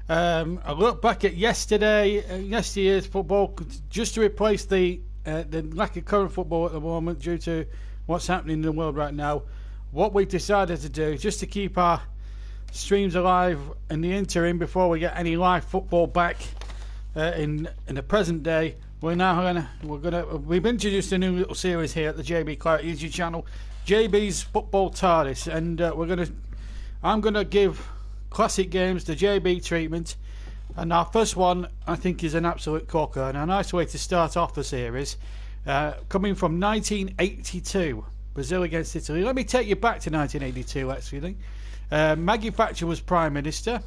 I look back at yesterday's football, just to replace the lack of current football at the moment due to what's happening in the world right now. What we've decided to do, just to keep our streams alive in the interim before we get any live football back in the present day, we've introduced a new little series here at the JB Clark YouTube channel, JB's Football Tardis, and I'm gonna give classic games the JB treatment, and our first one I think is an absolute corker and a nice way to start off the series, coming from 1982, Brazil against Italy. Let me take you back to 1982 actually. Maggie Thatcher was Prime Minister.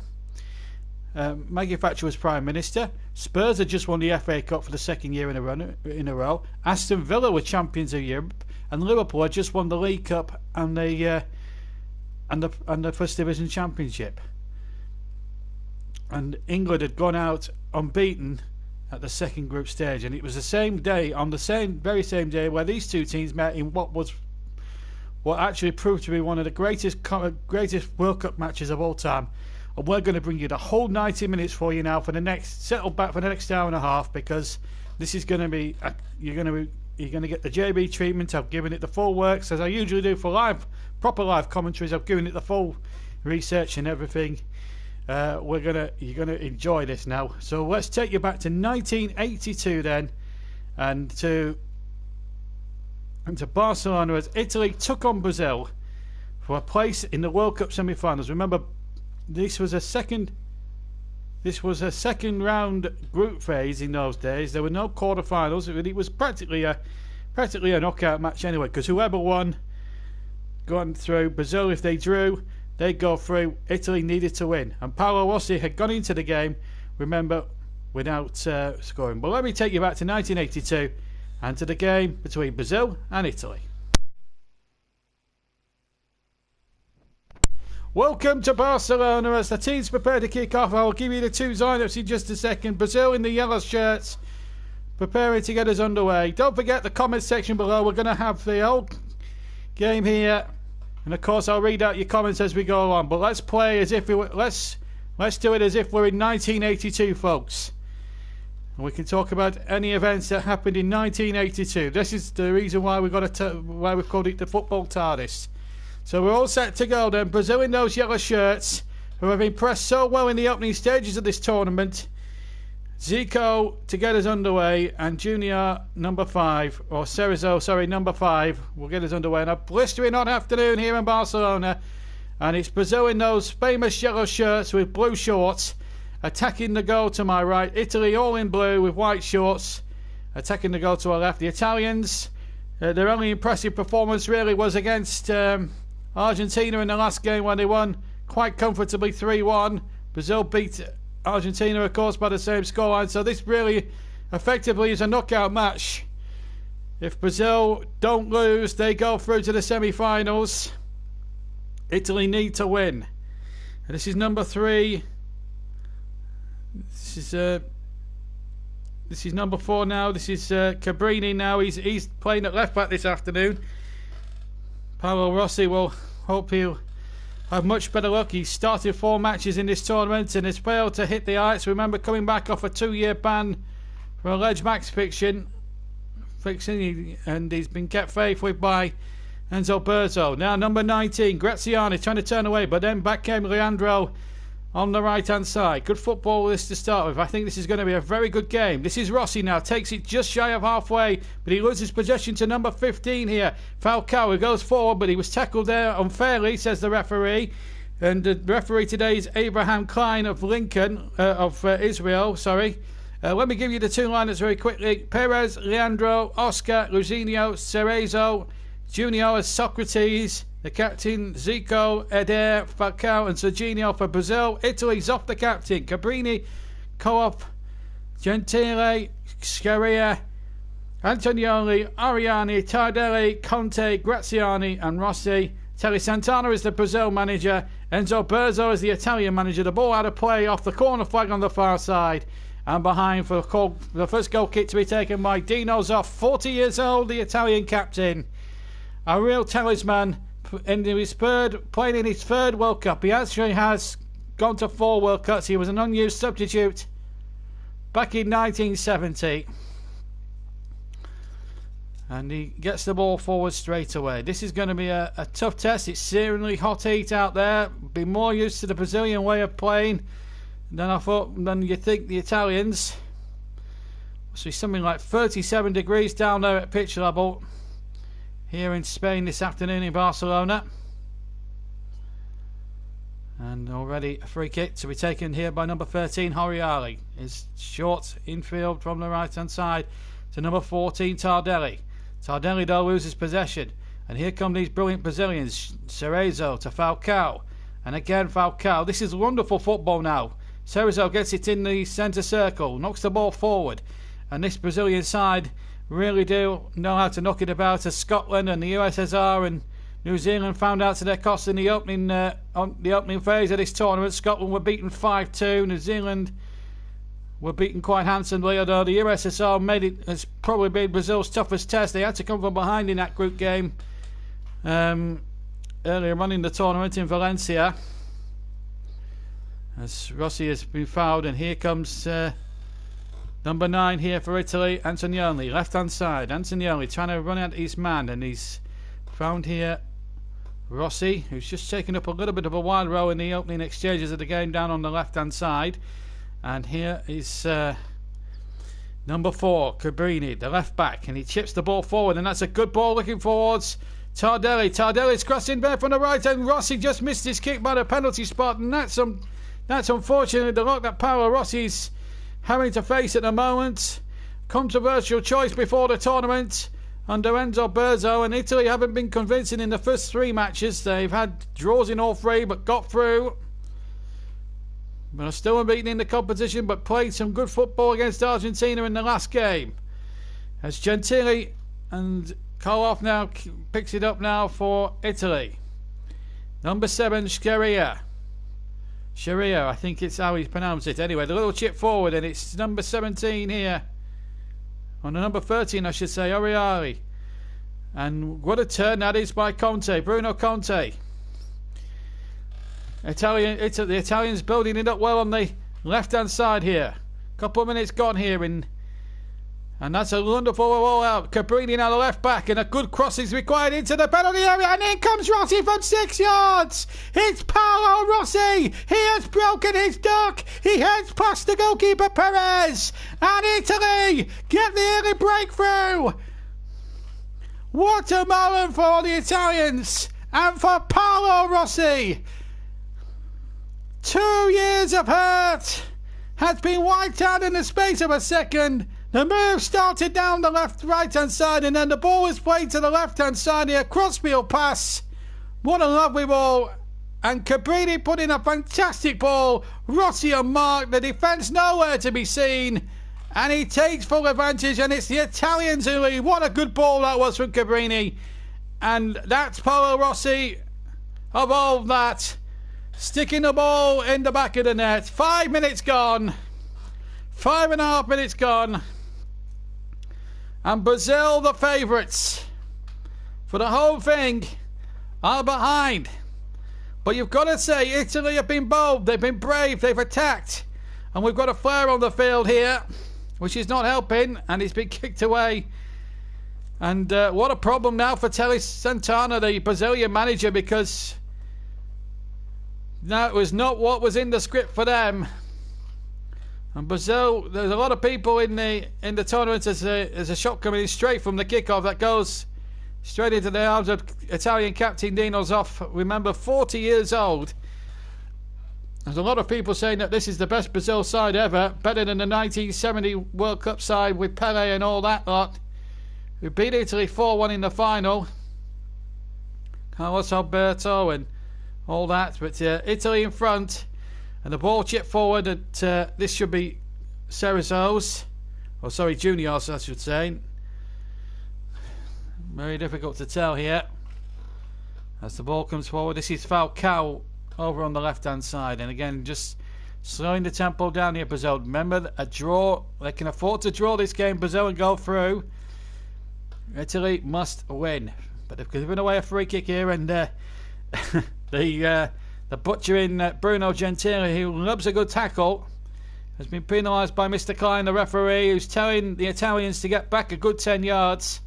Spurs had just won the FA Cup for the second year in a row. Aston Villa were champions of Europe, and Liverpool had just won the League Cup and the First Division Championship. And England had gone out unbeaten at the second group stage, and it was the same day, on the very same day, where these two teams met in what actually proved to be one of the greatest World Cup matches of all time. And we're going to bring you the whole 90 minutes for you now for the next hour and a half, because this is going to be you're going to get the JB treatment. I've given it the full works as I usually do for proper live commentaries. I've given it the full research and everything. You're gonna enjoy this now. So let's take you back to 1982 then, and to Barcelona as Italy took on Brazil for a place in the World Cup semi-finals. Remember, this was a second round group phase in those days. There were no quarterfinals. It was practically a knockout match anyway, because whoever won gone through. Brazil, if they drew, they'd go through. Italy needed to win, and Paolo Rossi had gone into the game, remember, without scoring. But let me take you back to 1982 and to the game between Brazil and Italy. Welcome to Barcelona as the teams prepare to kick off. I'll give you the two lineups in just a second. Brazil in the yellow shirts, preparing to get us underway. Don't forget the comment section below. We're going to have the whole game here, and of course I'll read out your comments as we go along. But let's play as if let's do it as if we're in 1982, folks. And we can talk about any events that happened in 1982. This is the reason why we've called it the Football Tardis. So we're all set to go then. Brazil in those yellow shirts, who have impressed so well in the opening stages of this tournament. Zico to get us underway, and Junior number 5, or Cerezo, sorry, number 5, will get us underway on a blistering hot afternoon here in Barcelona. And it's Brazil in those famous yellow shirts with blue shorts, attacking the goal to my right. Italy all in blue with white shorts, attacking the goal to our left. The Italians, their only impressive performance really was against Argentina in the last game, when they won quite comfortably 3-1. Brazil beat Argentina, of course, by the same scoreline. So this really effectively is a knockout match. If Brazil don't lose, they go through to the semi-finals. Italy need to win. And this is number 3. This is number 4 now. This is Cabrini now. He's playing at left back this afternoon. Paolo Rossi will hope he'll have much better luck. He's started 4 matches in this tournament and has failed to hit the heights. Remember, coming back off a 2-year ban for alleged match fixing, and he's been kept faith with by Enzo Berzo. Now number 19, Graziani, trying to turn away, but then back came Leandro on the right hand side. Good football this to start with. I think this is going to be a very good game. This is Rossi now, takes it just shy of halfway, but he loses possession to number 15 here, Falcao, who goes forward, but he was tackled there unfairly, says the referee. And the referee today is Abraham Klein of Israel. Let me give you the two lineups very quickly. Perez, Leandro, Oscar, Luzinho, Cerezo, Junior as Socrates, the captain, Zico, Eder, Falcao and Serginho for Brazil. Italy's off the captain, Cabrini, Coop, Gentile, Scaria, Antonioli, Ariani, Tardelli, Conte, Graziani and Rossi. Telly Santana is the Brazil manager. Enzo Berzo is the Italian manager. The ball out of play off the corner flag on the far side. And behind for the first goal kick to be taken by Dino Zoff, 40 years old, the Italian captain. A real talisman playing in his third World Cup. He actually has gone to 4 World Cups. He was an unused substitute back in 1970. And he gets the ball forward straight away. This is going to be a tough test. It's searingly hot heat out there. Be more used to the Brazilian way of playing than you think the Italians. So it's something like 37 degrees down there at pitch level here in Spain this afternoon in Barcelona. And already a free kick to be taken here by number 13, Horiali. Is short infield from the right hand side to number 14, Tardelli. Tardelli though loses possession. And here come these brilliant Brazilians. Cerezo to Falcao. And again Falcao. This is wonderful football now. Cerezo gets it in the centre circle. Knocks the ball forward. And this Brazilian side really do know how to knock it about, as Scotland and the USSR and New Zealand found out to their cost in the opening phase of this tournament. Scotland were beaten 5-2. New Zealand were beaten quite handsomely, although the USSR has probably been Brazil's toughest test. They had to come from behind in that group game earlier on in the tournament in Valencia. As Rossi has been fouled, and here comes number 9 here for Italy, Antonioni, left hand side. Antonioni trying to run at his man, and he's found here Rossi, who's just taken up a little bit of a wide row in the opening exchanges of the game down on the left hand side. And here is number 4, Cabrini, the left back, and he chips the ball forward, and that's a good ball looking forwards. Tardelli. Tardelli's crossing there from the right, and Rossi just missed his kick by the penalty spot, and that's unfortunately the luck that Paolo Rossi's having to face at the moment. Controversial choice before the tournament under Enzo Berzo, and Italy haven't been convincing in the first 3 matches. They've had draws in all 3 but got through. But are still unbeaten in the competition, but played some good football against Argentina in the last game. As Gentili and Koloff now picks it up now for Italy. Number 7, Scheria. Sharia, I think it's how he pronounced it. Anyway, the little chip forward, and it's number 17 here. On the number 13, I should say, Oriari. And what a turn that is by Conte, Bruno Conte. The Italians building it up well on the left-hand side here. Couple of minutes gone here, and that's a wonderful roll out. Cabrini now the left back, and a good cross is required into the penalty area, and in comes Rossi from 6 yards. It's Paolo Rossi. He has broken his duck. He heads past the goalkeeper Perez, and Italy get the early breakthrough. What a moment for the Italians and for Paolo Rossi. 2 years of hurt has been wiped out in the space of a second. The move started down the right-hand side, and then the ball was played to the left-hand side here. Crossfield pass. What a lovely ball. And Cabrini put in a fantastic ball. Rossi unmarked. The defence nowhere to be seen. And he takes full advantage, and it's the Italians who lead. What a good ball that was from Cabrini. And that's Paolo Rossi. Of all that, sticking the ball in the back of the net. 5 minutes gone. 5.5 minutes gone. And Brazil, the favourites for the whole thing, are behind. But you've got to say, Italy have been bold. They've been brave. They've attacked. And we've got a flare on the field here, which is not helping. And it's been kicked away. And what a problem now for Tele Santana, the Brazilian manager, because that was not what was in the script for them. And Brazil, there's a lot of people in the tournament as a shot coming in straight from the kickoff that goes straight into the arms of Italian captain Dino Zoff. Remember, 40 years old. There's a lot of people saying that this is the best Brazil side ever, better than the 1970 World Cup side with Pele and all that lot, who beat Italy 4-1 in the final. Carlos Alberto and all that, but Italy in front. And the ball chipped forward at, this should be Cerezo's. Oh, sorry, Junior's, I should say. Very difficult to tell here. As the ball comes forward, this is Falcao over on the left-hand side. And again, just slowing the tempo down here, Brazil. Remember, a draw. They can afford to draw this game, Brazil, and go through. Italy must win. But they've given away a free kick here, and the The butchering Bruno Gentili, who loves a good tackle, has been penalised by Mr. Klein, the referee, who's telling the Italians to get back a good 10 yards.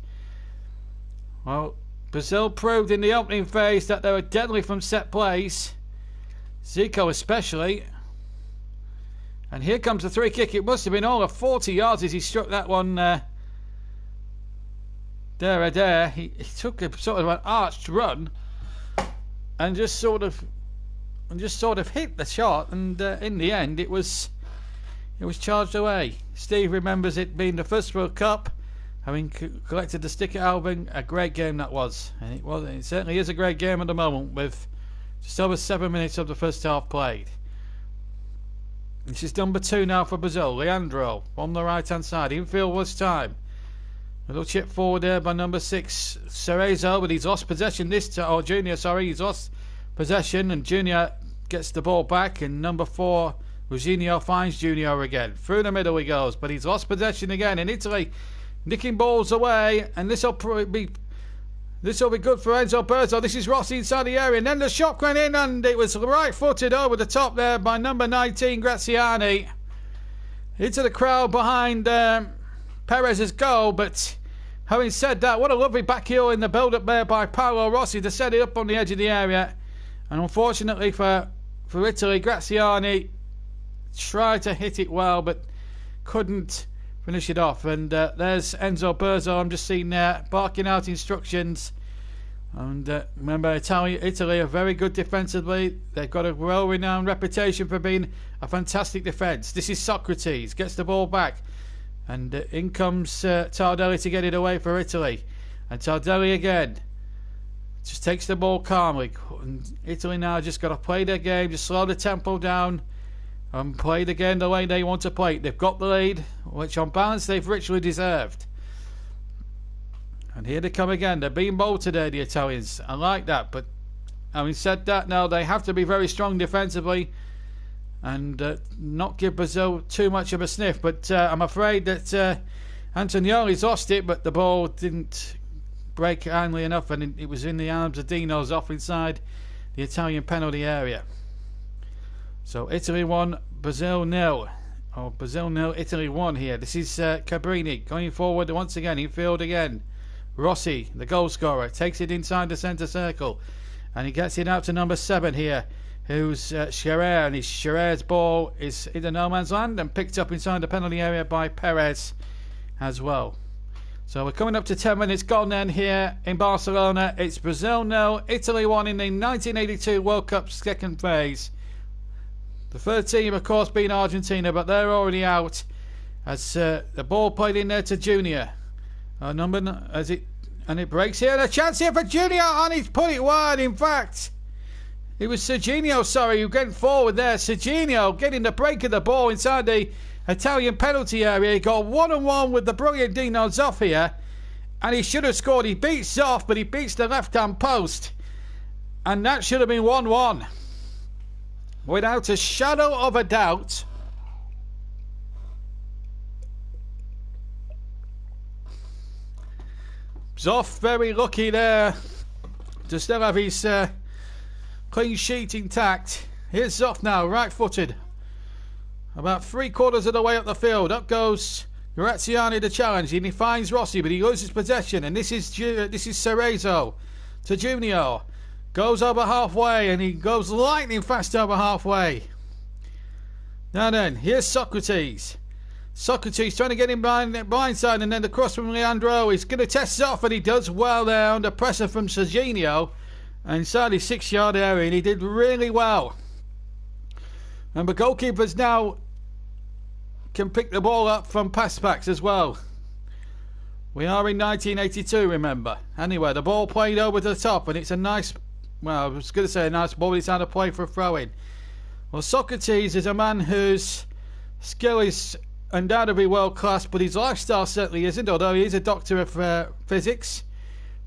Well, Brazil proved in the opening phase that they were deadly from set plays. Zico especially. And here comes the free kick. It must have been all of 40 yards as he struck that one there. He took a sort of an arched run and just sort of hit the shot, and in the end it was charged away. Steve remembers it being the first World Cup, having collected the sticker album. A great game that was, and it certainly is a great game at the moment, with just over 7 minutes of the first half played. This is number 2 now for Brazil. Leandro on the right hand side. Infield was time. A little chip forward there by number 6 Cerezo, but he's lost possession this time. Oh, Junior, sorry, he's lost possession, and Junior gets the ball back, and number 4 Eugenio finds Junior again. Through the middle he goes, but he's lost possession again. In Italy, nicking balls away, and this will be good for Enzo Berzo. This is Rossi inside the area, and then the shot went in, and it was right-footed over the top there by number 19 Graziani into the crowd behind Perez's goal. But having said that, what a lovely back heel in the build-up there by Paolo Rossi to set it up on the edge of the area. And unfortunately for Italy, Graziani tried to hit it well, but couldn't finish it off. And there's Enzo Berzo, I'm just seeing there, barking out instructions. And remember, Italy are very good defensively. They've got a well-renowned reputation for being a fantastic defence. This is Socrates, gets the ball back, and in comes Tardelli to get it away for Italy. And Tardelli again just takes the ball calmly. And Italy now just got to play their game, just slow the tempo down and play the game the way they want to play it. They've got the lead, which on balance they've richly deserved. And here they come again. They're being bold today, the Italians. I like that, but having said that, now they have to be very strong defensively and not give Brazil too much of a sniff. But I'm afraid that Antonioli's lost it, but the ball didn't break handily enough, and it was in the arms of Dino's off inside the Italian penalty area. So Italy 1, Brazil 0. Or Brazil 0, Italy 1 here. This is Cabrini going forward once again. Infield again. Rossi, the goal scorer, takes it inside the centre circle. And he gets it out to number 7 here, who's Scherer. And Scherer's ball is into no man's land and picked up inside the penalty area by Perez as well. So we're coming up to 10 minutes gone then here in Barcelona. It's Brazil 0, Italy 1 in the 1982 World Cup second phase. The third team, of course, being Argentina, but they're already out as the ball played in there to Junior. And it breaks here. And a chance here for Junior, and he's put it wide. In fact, it was Serginho, who getting forward there. Serginho getting the break of the ball inside the Italian penalty area. He got 1-on-1 with the brilliant Dino Zoff here, and he should have scored. He beats Zoff, but he beats the left-hand post, and that should have been 1-1. Without a shadow of a doubt. Zoff very lucky there to still have his clean sheet intact. Here's Zoff now, right-footed. About 3/4 of the way up the field. Up goes Graziani to challenge, and he finds Rossi, but he loses possession. And this is Cerezo to Junior. Goes over halfway, and he goes lightning fast over halfway. Now then, here's Socrates. Socrates trying to get him behind the blindside, and then the cross from Leandro. He's going to test off, and he does well there under pressure from Serginho. And inside his 6-yard area, and he did really well. And the goalkeepers now can pick the ball up from pass backs as well. We are in 1982, remember. Anyway, the ball played over to the top, and it's a nice... Well, I was going to say a nice ball, but it's out of play for a throw-in. Well, Socrates is a man whose skill is undoubtedly world-class, but his lifestyle certainly isn't, although he is a doctor of physics.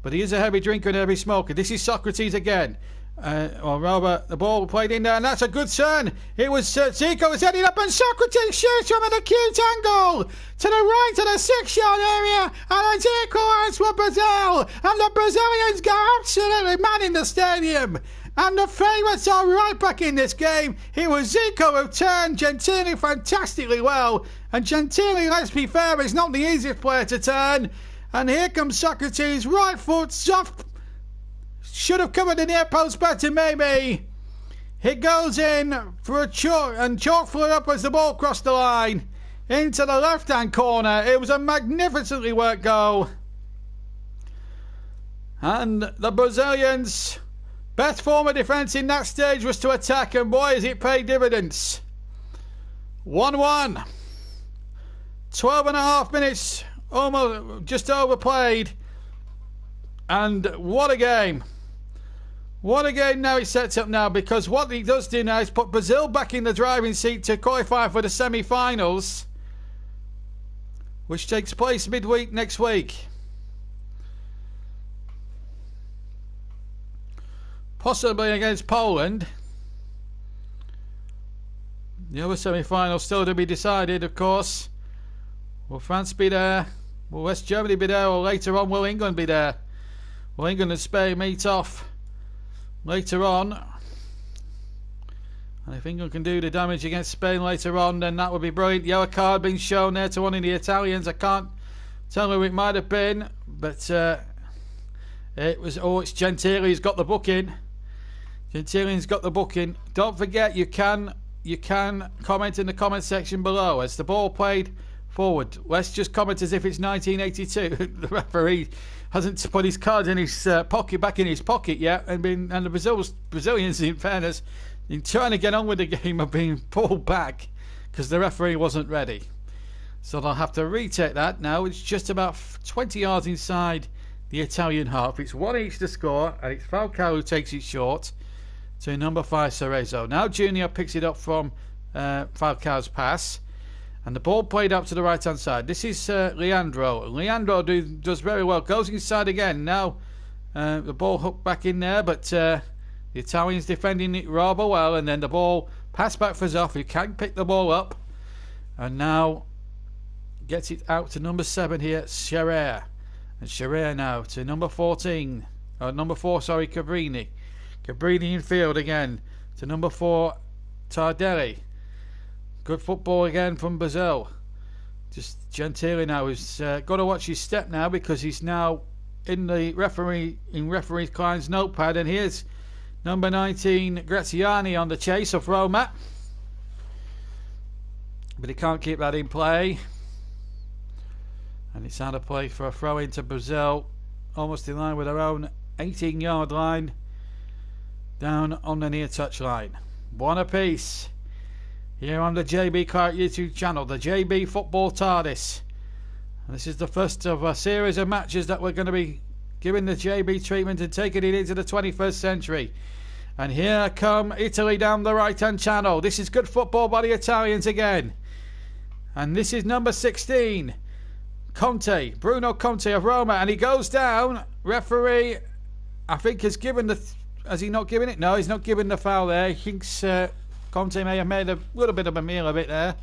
But he is a heavy drinker and a heavy smoker. This is Socrates again. Robert, the ball played in there, and that's a good turn. It was Zico was heading up, and Socrates shoots from an acute angle to the right of the 6-yard area, and it's equalised for Brazil, and the Brazilians go absolutely mad in the stadium. And the favourites are right back in this game. It was Zico who turned Gentili fantastically well. And Gentili, let's be fair, is not the easiest player to turn. And here comes Socrates, right foot, soft. Should have covered the near post better, maybe. It goes in for a chalk, and chalk flew up as the ball crossed the line. Into the left-hand corner. It was a magnificently worked goal. And the Brazilians' best form of defence in that stage was to attack, and boy, has it paid dividends. 1-1. 12.5 minutes, almost just overplayed. And what a game. What a game now it sets up now, because what he does do now is put Brazil back in the driving seat to qualify for the semi-finals, which takes place midweek next week. Possibly against Poland. The other semi-final still to be decided, of course. Will France be there? Will West Germany be there? Or later on, will England be there? Will England and Spain meet off later on? And if England can do the damage against Spain later on, then that would be brilliant. Yellow card being shown there to one of the Italians. I can't tell who it might have been, but it was. Oh, it's Gentili who's got the booking. Gentili's got the booking. Don't forget, you can comment in the comment section below as the ball played forward. Let's just comment as if it's 1982. The referee hasn't put his card in his pocket, back in his pocket yet, and the Brazilians, in fairness, in trying to get on with the game, are being pulled back because the referee wasn't ready. So they'll have to retake that now. It's just about 20 yards inside the Italian half. It's one each to score, and it's Falcao who takes it short to number 5, Cerezo. Now Junior picks it up from Falcao's pass, and the ball played up to the right hand side. This is Leandro. Leandro does very well. Goes inside again. Now the ball hooked back in there, but the Italians defending it rather well, and then the ball passed back for Zoff, who can pick the ball up, and now gets it out to number 7 here, Scherer. And Scherer now to number 14, or number 4, sorry, Cabrini. Cabrini in field again to number 4, Tardis. Good football again from Brazil. Just Gentili now has got to watch his step now, because he's now in the referee Klein's notepad, and here's number 19 Graziani on the chase of Roma, but he can't keep that in play, and it's out of play for a throw into Brazil, almost in line with their own 18-yard line, down on the near touch line. One apiece here on the JB Clark YouTube channel, the JB Football Tardis. And this is the first of a series of matches that we're going to be giving the JB treatment and taking it into the 21st century. And here come Italy down the right hand channel. This is good football by the Italians again. And this is number 16, Conte, Bruno Conte of Roma, and he goes down. Referee, I think, has given the... Has he not given it? No, he's not given the foul there. He thinks Conte may have made a little bit of a meal of it there.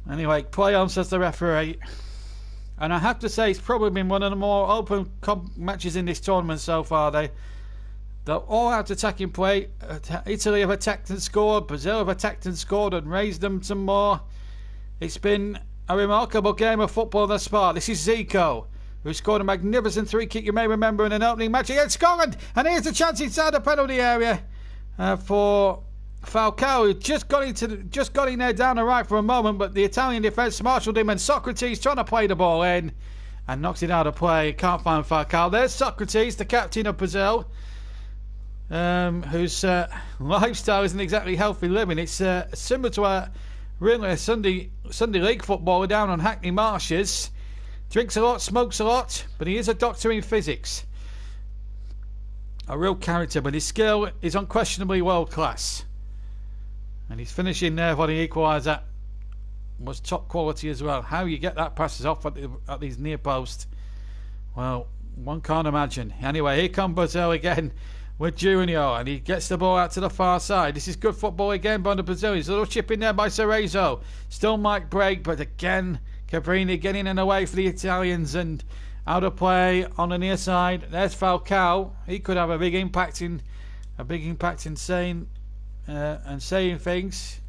Anyway, play on, says the referee. And I have to say, it's probably been one of the more open matches in this tournament so far. They're all out attacking play. Italy have attacked and scored. Brazil have attacked and scored and raised them some more. It's been a remarkable game of football thus far. This is Zico, who scored a magnificent free kick, you may remember, in an opening match against Scotland. And here's the chance inside the penalty area for Falcao, who just got in there down the right for a moment, but the Italian defence marshalled him, and Socrates trying to play the ball in and knocks it out of play. Can't find Falcao. There's Socrates, the captain of Brazil, whose lifestyle isn't exactly healthy living. It's similar to a Sunday league footballer down on Hackney Marshes. Drinks a lot, smokes a lot, but he is a doctor in physics. A real character, but his skill is unquestionably world class. And his finishing there for the equaliser was top quality as well. How you get that passes off at these near posts, well, one can't imagine. Anyway, here comes Brazil again with Junior, and he gets the ball out to the far side. This is good football again by the Brazilians. A little chip in there by Cerezo. Still might break, but again Cabrini getting in the way for the Italians, and Out of play on the near side. There's Falcao. He could have a big impact in saying things.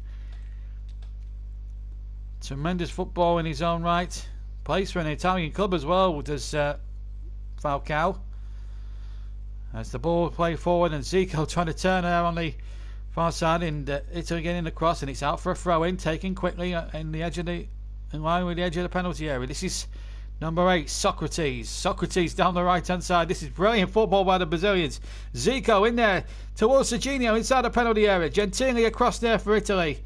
Tremendous football in his own right. Plays for an Italian club as well, does Falcao. As the ball played forward and Zico trying to turn there on the far side, and Italy getting the cross, and it's out for a throw-in, taken quickly in line with the edge of the penalty area. This is number 8, Socrates. Socrates down the right-hand side. This is brilliant football by the Brazilians. Zico in there towards Serginho inside the penalty area. Gentili across there for Italy.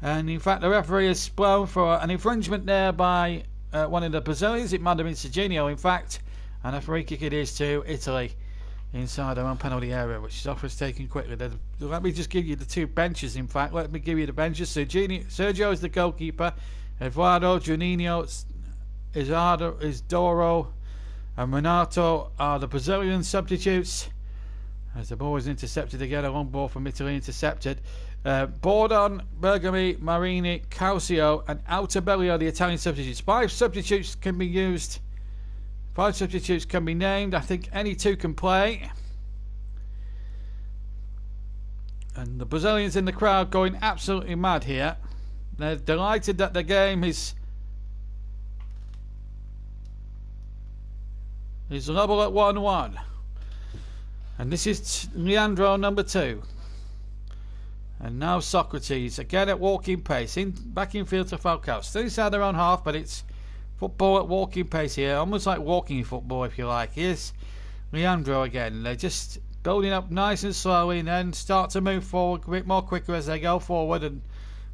And in fact, the referee has blown for an infringement there by one of the Brazilians. It might have been Serginho, in fact. And a free kick it is to Italy inside their own penalty area, which is offers taken quickly. Let me just give you the 2 benches, in fact. Let me give you the benches. Sergio is the goalkeeper. Eduardo, Juninho, Isidoro and Renato are the Brazilian substitutes. As the ball is intercepted again, a long ball from Italy intercepted. Bordon, Bergami, Marini, Calcio and Altabelli are the Italian substitutes. 5 substitutes can be used. 5 substitutes can be named. I think any 2 can play. And the Brazilians in the crowd going absolutely mad here. They're delighted that the game is level at 1-1. And this is Leandro, number 2. And now Socrates again at walking pace, back in field to Falcao. Still inside their own half, but it's football at walking pace here, almost like walking football, if you like. Here's Leandro again. They're just building up nice and slowly, and then start to move forward a bit more quicker as they go forward. And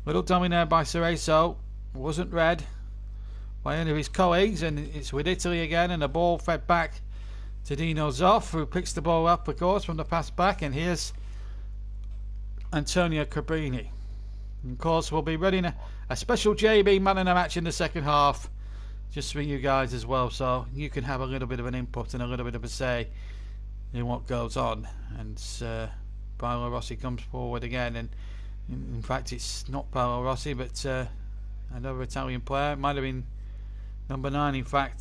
little dummy there by Cerezo wasn't read by any of his colleagues, and it's with Italy again, and the ball fed back to Dino Zoff, who picks the ball up, of course, from the pass back. And here's Antonio Cabrini. And of course, we'll be running a special JB man in a match in the second half, just for you guys as well, so you can have a little bit of an input and a little bit of a say in what goes on. And Paolo Rossi comes forward again, and in fact it's not Paolo Rossi, but another Italian player. It might have been number 9, in fact.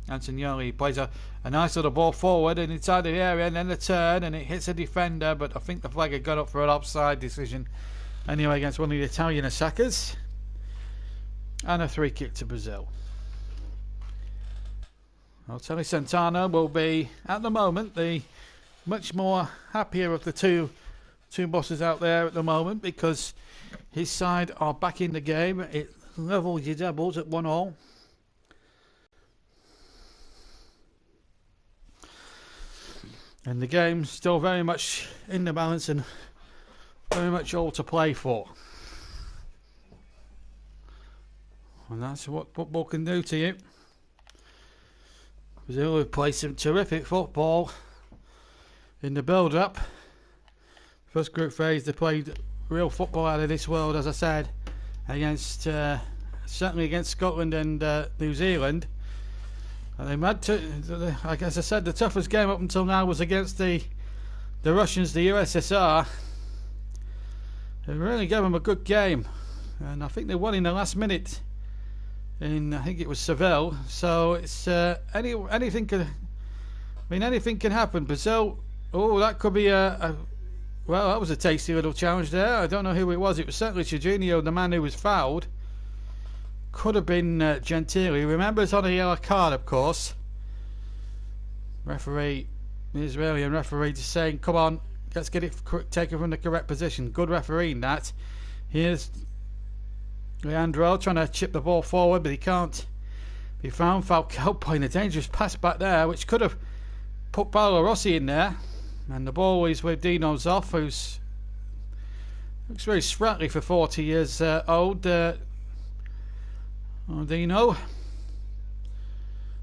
Antonioli plays a nice little ball forward and inside the area, and then the turn, and it hits a defender, but I think the flag had gone up for an offside decision anyway against one of the Italian attackers. And a free kick to Brazil. Well, Tele Santana will be, at the moment, the much more happier of the two bosses out there at the moment, because his side are back in the game. It levels your doubles at 1-1. And the game's still very much in the balance and very much all to play for. And that's what football can do to you. Brazil have played some terrific football in the build-up. First group phase, they played real football out of this world, as I said, against certainly against Scotland and New Zealand. And they had to, as I said, the toughest game up until now was against the Russians, the USSR. They really gave them a good game, and I think they won in the last minute. I think it was Seville. So it's anything can. I mean, anything can happen. Brazil. Oh, that could be well, that was a tasty little challenge there. I don't know who it was. It was certainly Jorginho, the man who was fouled. Could have been Gentili. Remember, it's on a yellow card, of course. Referee, the Israeli referee, just saying, "Come on, let's get it taken from the correct position." Good refereeing that. Here's Leandro trying to chip the ball forward, but he can't be found. Falcao playing a dangerous pass back there, which could have put Paolo Rossi in there. And the ball is with Dino Zoff, who's looks very sprightly for 40 years old. Dino.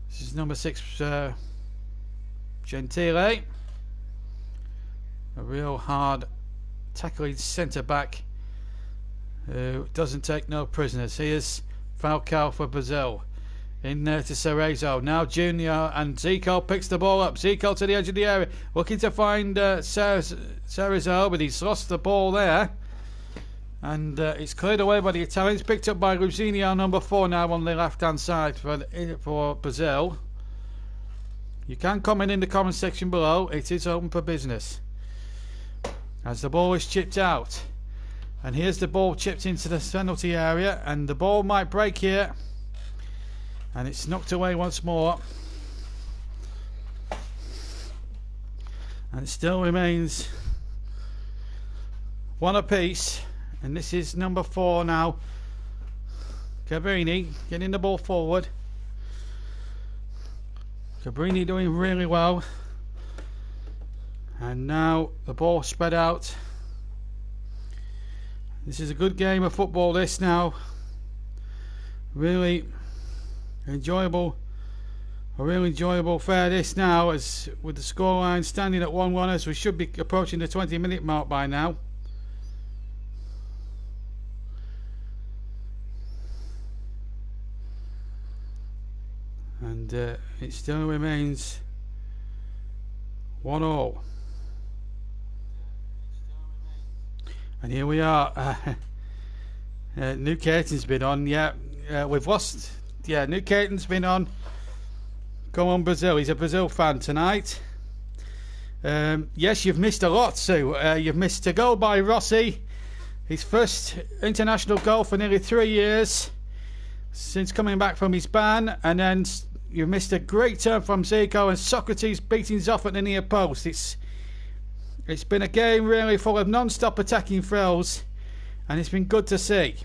This is number 6, Gentile. A real hard tackling centre back who doesn't take no prisoners. Here's Falcao for Brazil. In there to Cerezo. Now Junior, and Zico picks the ball up. Zico to the edge of the area, looking to find Cerezo, but he's lost the ball there. And it's cleared away by the Italians. Picked up by Luzinho, number 4, now on the left-hand side for Brazil. You can comment in the comment section below. It is open for business. As the ball is chipped out. And here's the ball chipped into the penalty area. And the ball might break here. And it's knocked away once more. And it still remains one apiece. And this is number 4 now. Cabrini getting the ball forward. Cabrini doing really well. And now the ball spread out. This is a good game of football, this now. Really enjoyable. A really enjoyable affair this now, as with the scoreline standing at 1-1, as we should be approaching the 20-minute mark by now. And it still remains 1-1. And here we are. New Caton's been on. Yeah, we've lost. Yeah, New Caton's been on. Come on, Brazil. He's a Brazil fan tonight. Yes, you've missed a lot, Sue. You've missed a goal by Rossi. His first international goal for nearly 3 years since coming back from his ban. And then you've missed a great turn from Zico and Socrates beating Zoff at the near post. It's been a game really full of non-stop attacking thrills, and it's been good to see.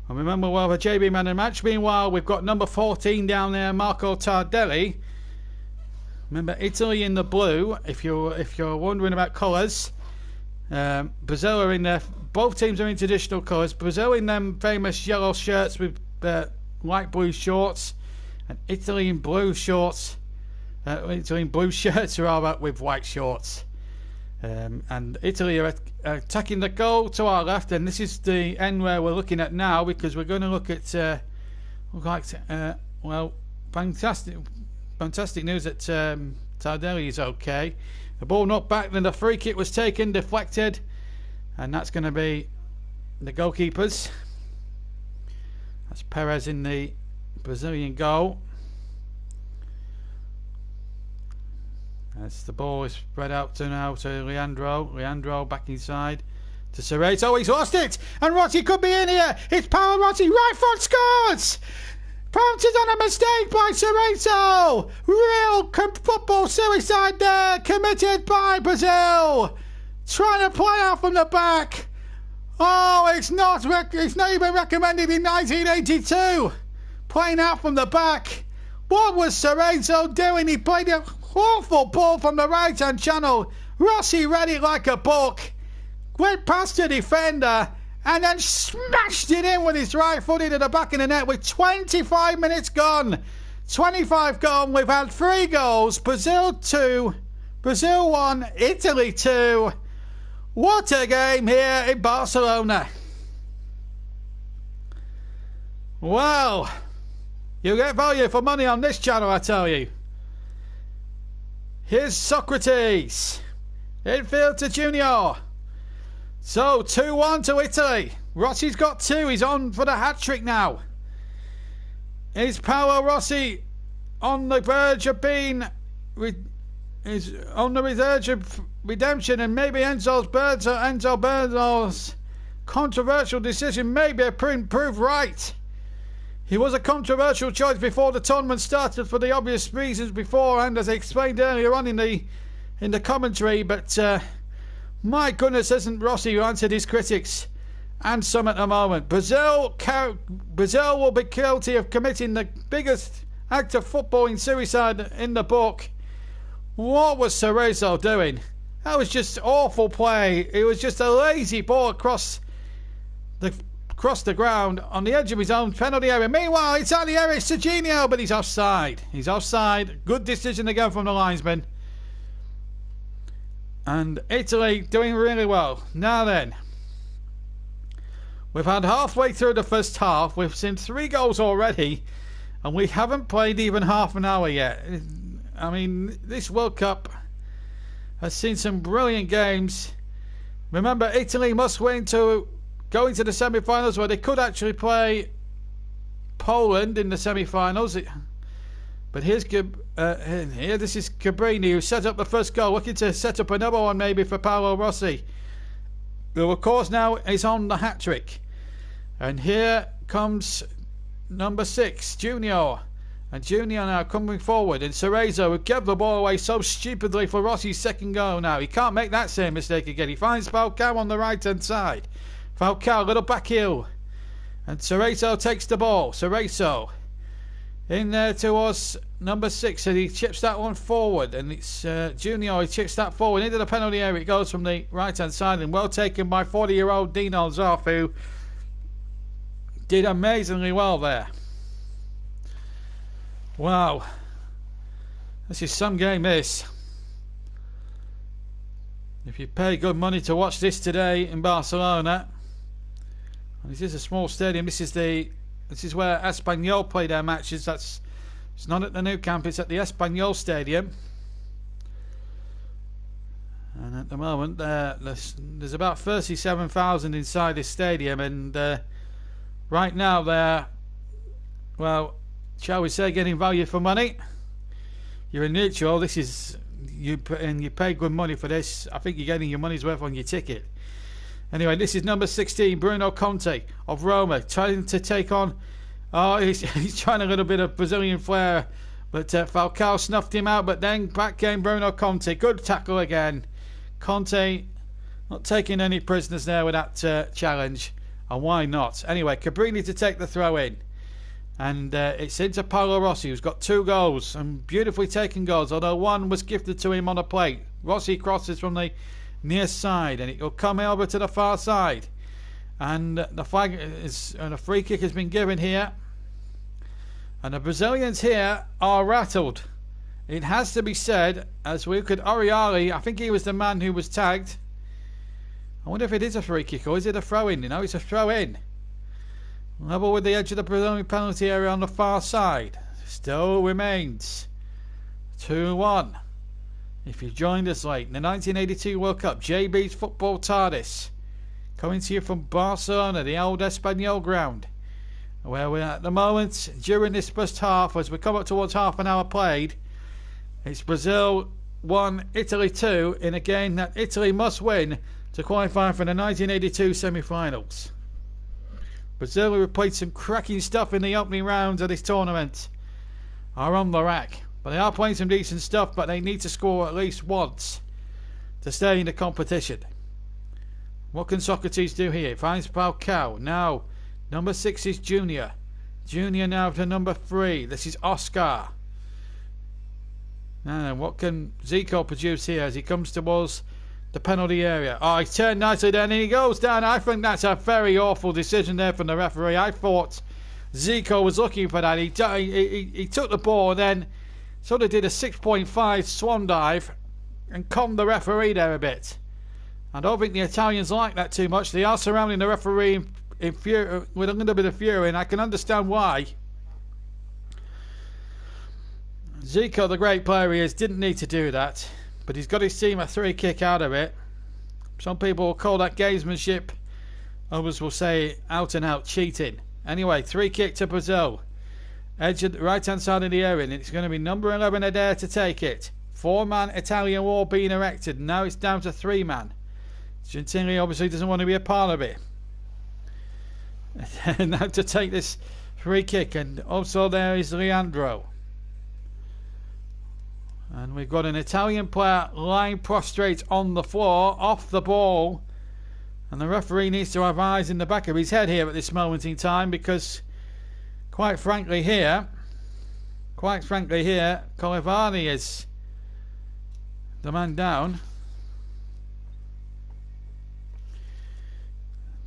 And remember, well, the JB man of the match. Meanwhile, we've got number 14 down there, Marco Tardelli. Remember, Italy in the blue. If you're wondering about colours, Brazil are in there. Both teams are in traditional colours. Brazil in them famous yellow shirts with light blue shorts, and Italy in blue shorts. Italy in blue shirts rather with white shorts. And Italy are attacking the goal to our left, and this is the end where we're looking at now, because we're going to look at well, fantastic news that Tardelli is okay. The ball knocked back, then the free kick was taken, deflected, and that's going to be the goalkeepers. That's Perez in the Brazilian goal. As the ball is spread out to now to Leandro. Leandro back inside to Serrato. Oh, he's lost it! And Rossi could be in here! It's Paolo Rossi! Right foot scores! Pounces on a mistake by Serrato! Real football suicide there! Committed by Brazil! Trying to play out from the back! Oh, it's not even recommended in 1982! Playing out from the back! What was Serrato doing? He played a awful ball from the right hand channel. Rossi read it like a book, went past the defender, and then smashed it in with his right foot into the back of the net with 25 minutes gone. 25 gone. We've had 3 goals. Brazil 2, Brazil 1, Italy 2. What a game here in Barcelona. Well, you get value for money on this channel, I tell you. Here's Socrates. Infield to Junior. So 2-1 to Italy. Rossi's got 2. He's on for the hat-trick now. Is Paolo Rossi on the verge of being... is on the verge of redemption, and maybe Enzo Berzo's controversial decision may be proved right. He was a controversial choice before the tournament started for the obvious reasons beforehand, as I explained earlier on in the commentary. But my goodness, hasn't Rossi answered his critics, and some at the moment. Brazil will be guilty of committing the biggest act of footballing suicide in the book. What was Cerezo doing? That was just awful play. It was just a lazy ball across the ground on the edge of his own penalty area. Meanwhile, it's out the area. It's Serginho, but he's offside. He's offside. Good decision again from the linesman. And Italy doing really well. Now then, we've had halfway through the first half. We've seen 3 goals already, and we haven't played even half an hour yet. I mean, this World Cup has seen some brilliant games. Remember, Italy must win to go into the semi-finals, where they could actually play Poland in the semi-finals. But here this is Cabrini, who set up the first goal, looking to set up another one maybe for Paolo Rossi, who of course now is on the hat-trick. And here comes number 6, Junior. And Junior now coming forward, and Cerezo, who gave the ball away so stupidly for Rossi's second goal now. He can't make that same mistake again. He finds Falcao on the right-hand side. Falcao, little back heel. And Cerezo takes the ball. Cerezo in there towards number 6, and he chips that one forward, and it's Junior. He chips that forward into the penalty area. It goes from the right hand side, and well taken by 40-year-old Dino Zoff, who did amazingly well there. Wow, this is some game, this. If you pay good money to watch this today in Barcelona, this is a small stadium. This is where Espanyol play their matches. It's not at the Nou Camp, it's at the Espanyol Stadium. And at the moment there's about 37,000 inside this stadium, and right now they're, well, shall we say, getting value for money. You're in neutral. This is you pay good money for this. I think you're getting your money's worth on your ticket. Anyway, this is number 16, Bruno Conte of Roma, trying to take on. Oh, he's trying a little bit of Brazilian flair, but Falcao snuffed him out. But then back came Bruno Conte. Good tackle again. Conte not taking any prisoners there with that challenge, and why not? Anyway, Cabrini to take the throw in, and it's into Paolo Rossi, who's got 2 goals, and beautifully taken goals, although one was gifted to him on a plate. Rossi crosses from the near side, and it will come over to the far side, and the flag is, and a free kick has been given here, and the Brazilians here are rattled. It has to be said, as we could Oriali, I think he was the man who was tagged. I wonder if it is a free kick or is it a throw in. You know, it's a throw in. Level with the edge of the Brazilian penalty area on the far side. Still remains 2-1. If you joined us late in the 1982 World Cup, JB's Football Tardis, coming to you from Barcelona, the old Espanyol ground, where we're at the moment during this first half, as we come up towards half an hour played. It's Brazil 1, Italy 2, in a game that Italy must win to qualify for the 1982 semi-finals. Brazil, who have played some cracking stuff in the opening rounds of this tournament, are on the rack. But they are playing some decent stuff, but they need to score at least once to stay in the competition. What can Socrates do here? Finds Falcao. Now, number 6 is Junior. Junior now to number 3. This is Oscar. Now, what can Zico produce here as he comes towards the penalty area? Oh, he turned nicely down and he goes down. I think that's a very awful decision there from the referee. I thought Zico was looking for that. He took the ball and then sort of did a 6.5 swan dive and calmed the referee there a bit. I don't think the Italians like that too much. They are surrounding the referee with a little bit of fury, and I can understand why. Zico, the great player he is, didn't need to do that, but he's got his team a 3 kick out of it. Some people will call that gamesmanship, others will say out and out cheating. Anyway, 3 kick to Brazil, edge of the right hand side of the area, and it's going to be number 11 Adair to take it. 4-man Italian wall being erected, now it's down to 3-man. Gentili obviously doesn't want to be a part of it. And now to take this free kick, and also there is Leandro. And we've got an Italian player lying prostrate on the floor, off the ball. And the referee needs to have eyes in the back of his head here at this moment in time, because quite frankly here, Colivani is the man down.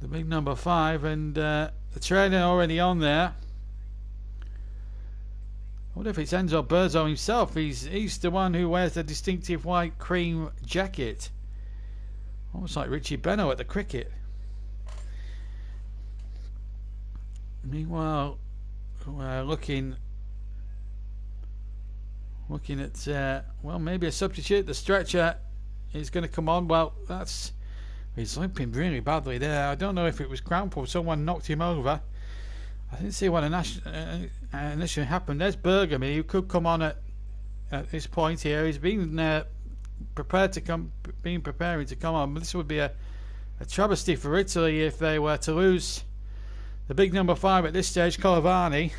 The big number 5, and the trainer already on there. I wonder if it's Enzo Berzo himself. He's the one who wears the distinctive white cream jacket. Almost like Richie Beno at the cricket. Meanwhile, we're looking at, well, maybe a substitute. The stretcher is going to come on. Well, he's limping really badly there. I don't know if it was cramp or someone knocked him over. I didn't see what initially happened. There's Bergamy, who could come on at this point here. He's been preparing to come on. But this would be a travesty for Italy if they were to lose the big number 5 at this stage, Colivani.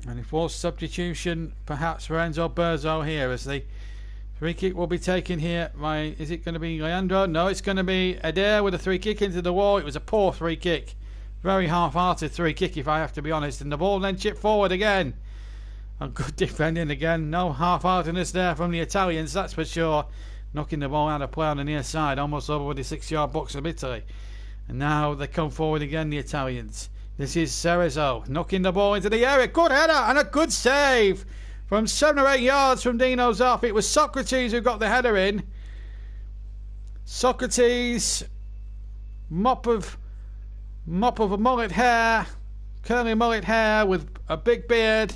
And a forced substitution perhaps for Enzo Berzo here, as the free kick will be taken here by, is it going to be Leandro? No, it's going to be Adair with a free kick into the wall. It was a poor free kick. Very half-hearted free kick, if I have to be honest. And the ball then chipped forward again. And good defending again. No half-heartedness there from the Italians, that's for sure. Knocking the ball out of play on the near side, almost over the 6-yard box of Italy. And now they come forward again, the Italians. This is Cerezo knocking the ball into the area. Good header and a good save from 7 or 8 yards from Dino's off. It was Socrates who got the header in. Socrates, mop of a mullet hair, curly mullet hair with a big beard.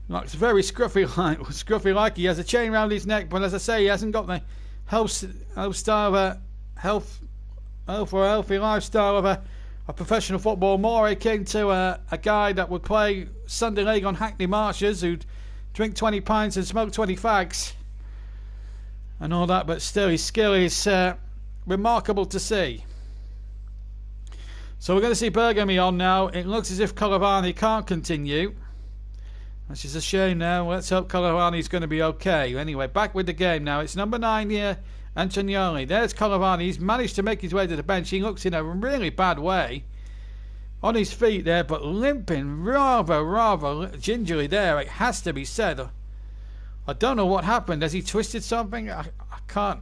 Looks very scruffy like. He has a chain round his neck, but as I say, he hasn't got the healthy lifestyle of a professional football, more akin to a guy that would play Sunday League on Hackney Marshes, who'd drink 20 pints and smoke 20 fags and all that, but still his skill is remarkable to see. So we're going to see Bergamy on now. It looks as if Colivani can't continue, which is a shame now. Let's hope Colivani's going to be okay. Anyway, back with the game now. It's number 9 here, Antonioni. There's Colivani. He's managed to make his way to the bench. He looks in a really bad way. On his feet there, but limping rather gingerly there. It has to be said. I don't know what happened. Has he twisted something? I can't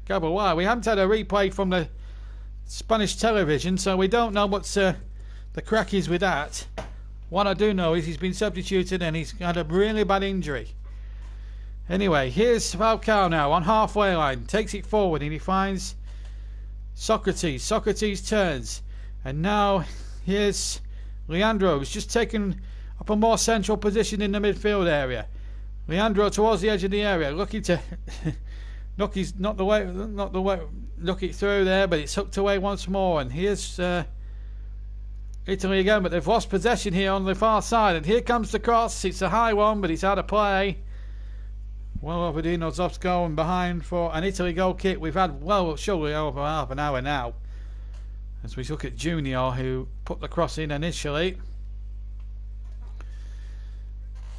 gather why. We haven't had a replay from the Spanish television, so we don't know what's the crack is with that. What I do know is he's been substituted and he's had a really bad injury. Anyway, here's Falcao now on halfway line. Takes it forward and he finds Socrates. Socrates turns. And now here's Leandro, who's just taken up a more central position in the midfield area. Leandro towards the edge of the area, looking to knock it through there, but it's hooked away once more. And here's Italy again, but they've lost possession here on the far side. And here comes the cross. It's a high one, but it's out of play. Well over Dino's off goal and behind for an Italy goal kick. We've had, well, surely over half an hour now, as we look at Junior, who put the cross in initially.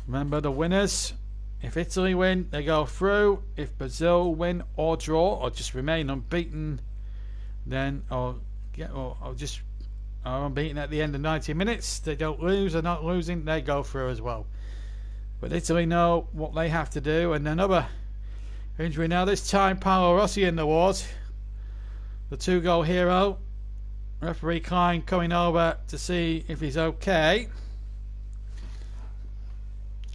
Remember the winners. If Italy win, they go through. If Brazil win or draw or just remain unbeaten, then or just are unbeaten at the end of 90 minutes, they don't lose. They're not losing, they go through as well. But Italy know what they have to do. And another injury now. This time Paolo Rossi in the ward, the 2-goal hero. Referee Klein coming over to see if he's okay.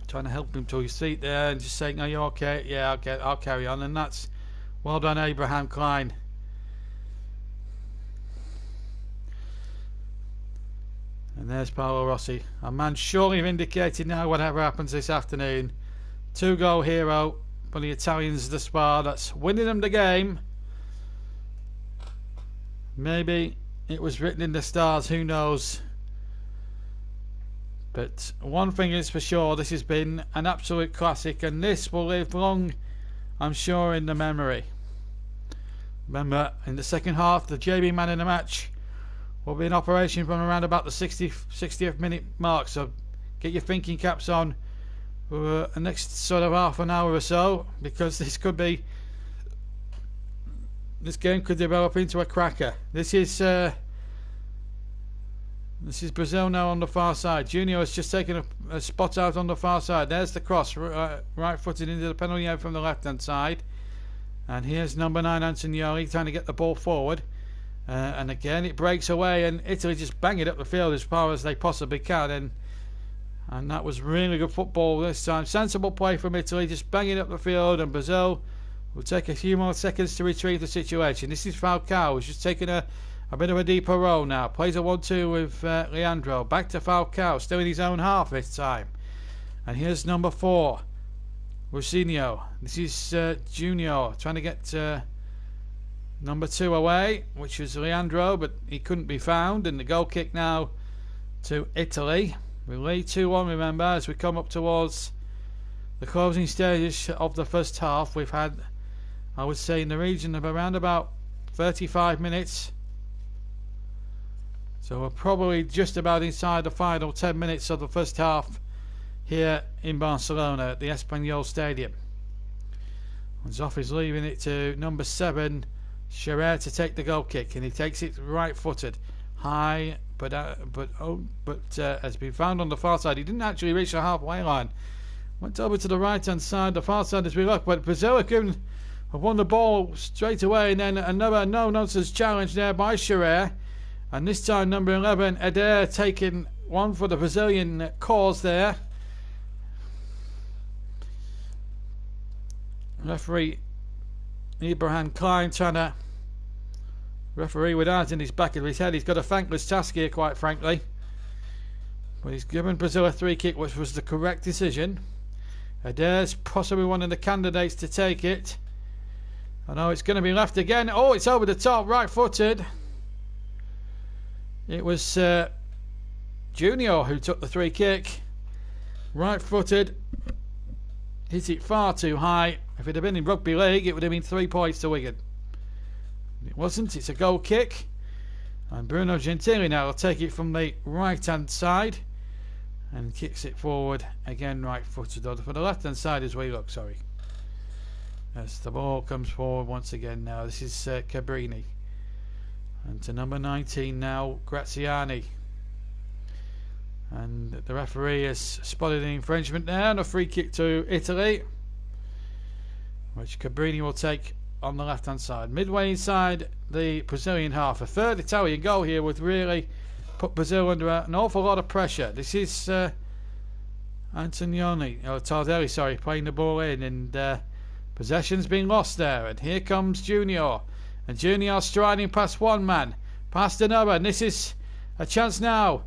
Trying to help him to his feet there and just saying, are you okay? Yeah, I'll carry on. And that's well done, Abraham Klein. And there's Paolo Rossi, a man surely vindicated now whatever happens this afternoon. 2-goal hero for the Italians, the Spa, that's winning them the game. Maybe it was written in the stars, who knows. But one thing is for sure, this has been an absolute classic, and this will live long, I'm sure, in the memory. Remember, in the second half, the JB man in the match will be in operation from around about the 60th minute mark, so get your thinking caps on for the next sort of half an hour or so, because this game could develop into a cracker. This is Brazil now on the far side. Junior has just taken a spot out on the far side. There's the cross, right footed into the penalty area from the left hand side. And here's number 9 Antonioni trying to get the ball forward. And again it breaks away, and Italy just bang it up the field as far as they possibly can, and that was really good football this time. Sensible play from Italy, just banging up the field, and Brazil will take a few more seconds to retrieve the situation. This is Falcao, who's just taking a bit of a deeper role now. Plays a 1-2 with Leandro. Back to Falcao, still in his own half this time. And here's number 4, Rosinho. This is Junior trying to get Number 2 away, which was Leandro, but he couldn't be found. And the goal kick now to Italy. We lead 2-1, remember, as we come up towards the closing stages of the first half. We've had, I would say, in the region of around about 35 minutes. So we're probably just about inside the final 10 minutes of the first half here in Barcelona at the Espanyol Stadium. And Zoff is leaving it to number 7, Scherer, to take the goal kick, and he takes it right-footed, high, but has been found on the far side. He didn't actually reach the halfway line. Went over to the right-hand side, the far side as we look, but Brazil have won the ball straight away, and then another no-nonsense challenge there by Scherer, and this time number 11, Eder, taking one for the Brazilian cause there. Referee Ibrahim Klein trying to referee with eyes in his back of his head. He's got a thankless task here, quite frankly. But he's given Brazil a 3 kick, which was the correct decision. Eder's possibly one of the candidates to take it. I know it's going to be left again. Oh, it's over the top, right-footed. It was Junior who took the 3 kick. Right-footed. Hit it far too high. If it had been in rugby league, it would have been 3 points to Wigan. It wasn't. It's a goal kick. And Bruno Gentili now will take it from the right-hand side and kicks it forward again, right-footed. For the left-hand side as we look, sorry. As the ball comes forward once again now. This is Cabrini. And to number 19 now, Graziani. And the referee has spotted an infringement there, and a free kick to Italy, which Cabrini will take on the left hand side. Midway inside the Brazilian half. A third Italian goal here would really put Brazil under an awful lot of pressure. This is Tardelli, sorry, playing the ball in, and possession's been lost there. And here comes Junior. And Junior striding past one man, past another, and this is a chance now.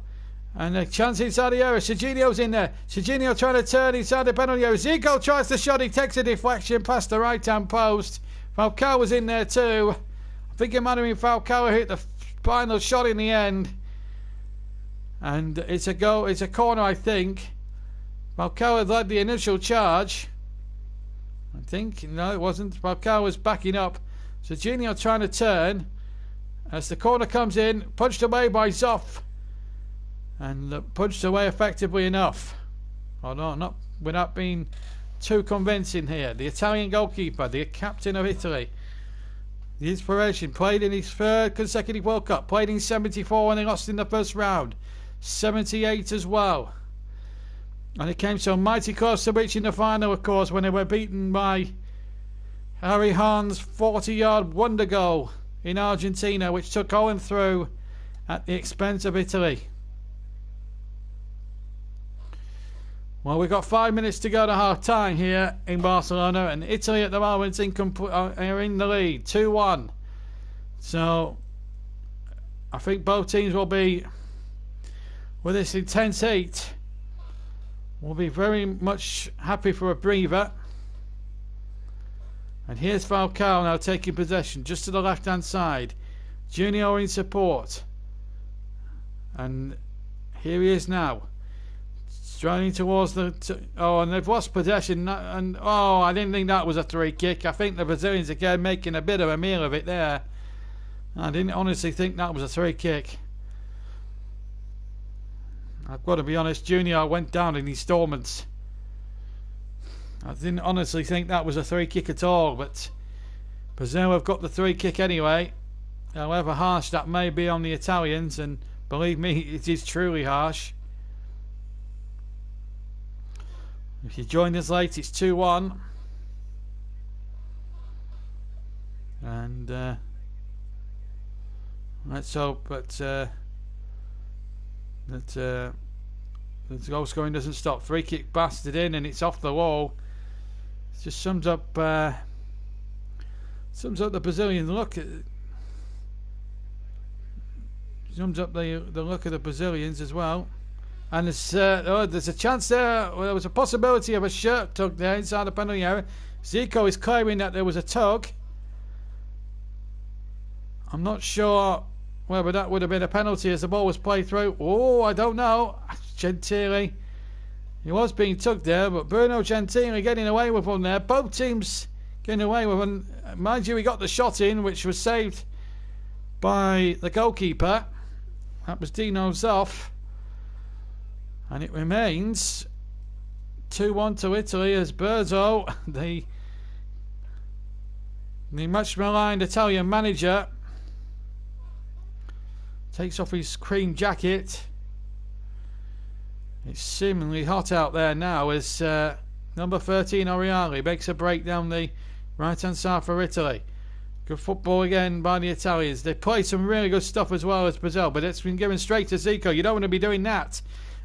And a chance inside the area. Serginho's in there. Serginho trying to turn inside the penalty area. Zico tries the shot. He takes a deflection past the right-hand post. Falcao was in there too. I think it might have been Falcao who hit the final shot in the end. And it's a goal. It's a corner, I think. Falcao had led the initial charge. I think. No, it wasn't. Falcao was backing up. Serginho trying to turn. As the corner comes in. Punched away by Zoff. And punched away effectively enough. Oh no, not without being too convincing here. The Italian goalkeeper, the captain of Italy, the inspiration, played in his 3rd consecutive World Cup, played in 74 when they lost in the first round, 78 as well, and it came so mighty close to reaching the final, of course, when they were beaten by Harry Hahn's 40-yard wonder goal in Argentina, which took Owen through at the expense of Italy. Well, we've got 5 minutes to go to half-time here in Barcelona, and Italy at the moment are in the lead, 2-1. So, I think both teams will be, with this intense heat, will be very much happy for a breather. And here's Falcao now taking possession, just to the left-hand side. Junior in support. And here he is now. Striding towards the... and they've lost possession. And I didn't think that was a 3 kick. I think the Brazilians again making a bit of a meal of it there. I didn't honestly think that was a 3 kick. I've got to be honest, Junior went down in installments. I didn't honestly think that was a 3 kick at all, but Brazil have got the 3 kick anyway. However harsh that may be on the Italians, and believe me, it is truly harsh. If you joined us late, it's 2-1. And let's hope that the goal scoring doesn't stop. 3 kick blasted in, and it's off the wall. It just sums up the Brazilian look. Sums up the look of the Brazilians as well. And there's a chance there. Well, there was a possibility of a shirt tug there inside the penalty area. Zico is claiming that there was a tug. I'm not sure whether that would have been a penalty as the ball was played through. Oh, I don't know. Gentili. He was being tugged there, but Bruno Gentili getting away with one there. Both teams getting away with one. Mind you, he got the shot in, which was saved by the goalkeeper. That was Dino Zoff. And it remains 2-1 to Italy as Berzo, the much maligned Italian manager, takes off his cream jacket. It's seemingly hot out there now as number 13 Oriali makes a break down the right hand side for Italy. Good football again by the Italians. They play some really good stuff as well as Brazil, but it's been given straight to Zico. You don't want to be doing that.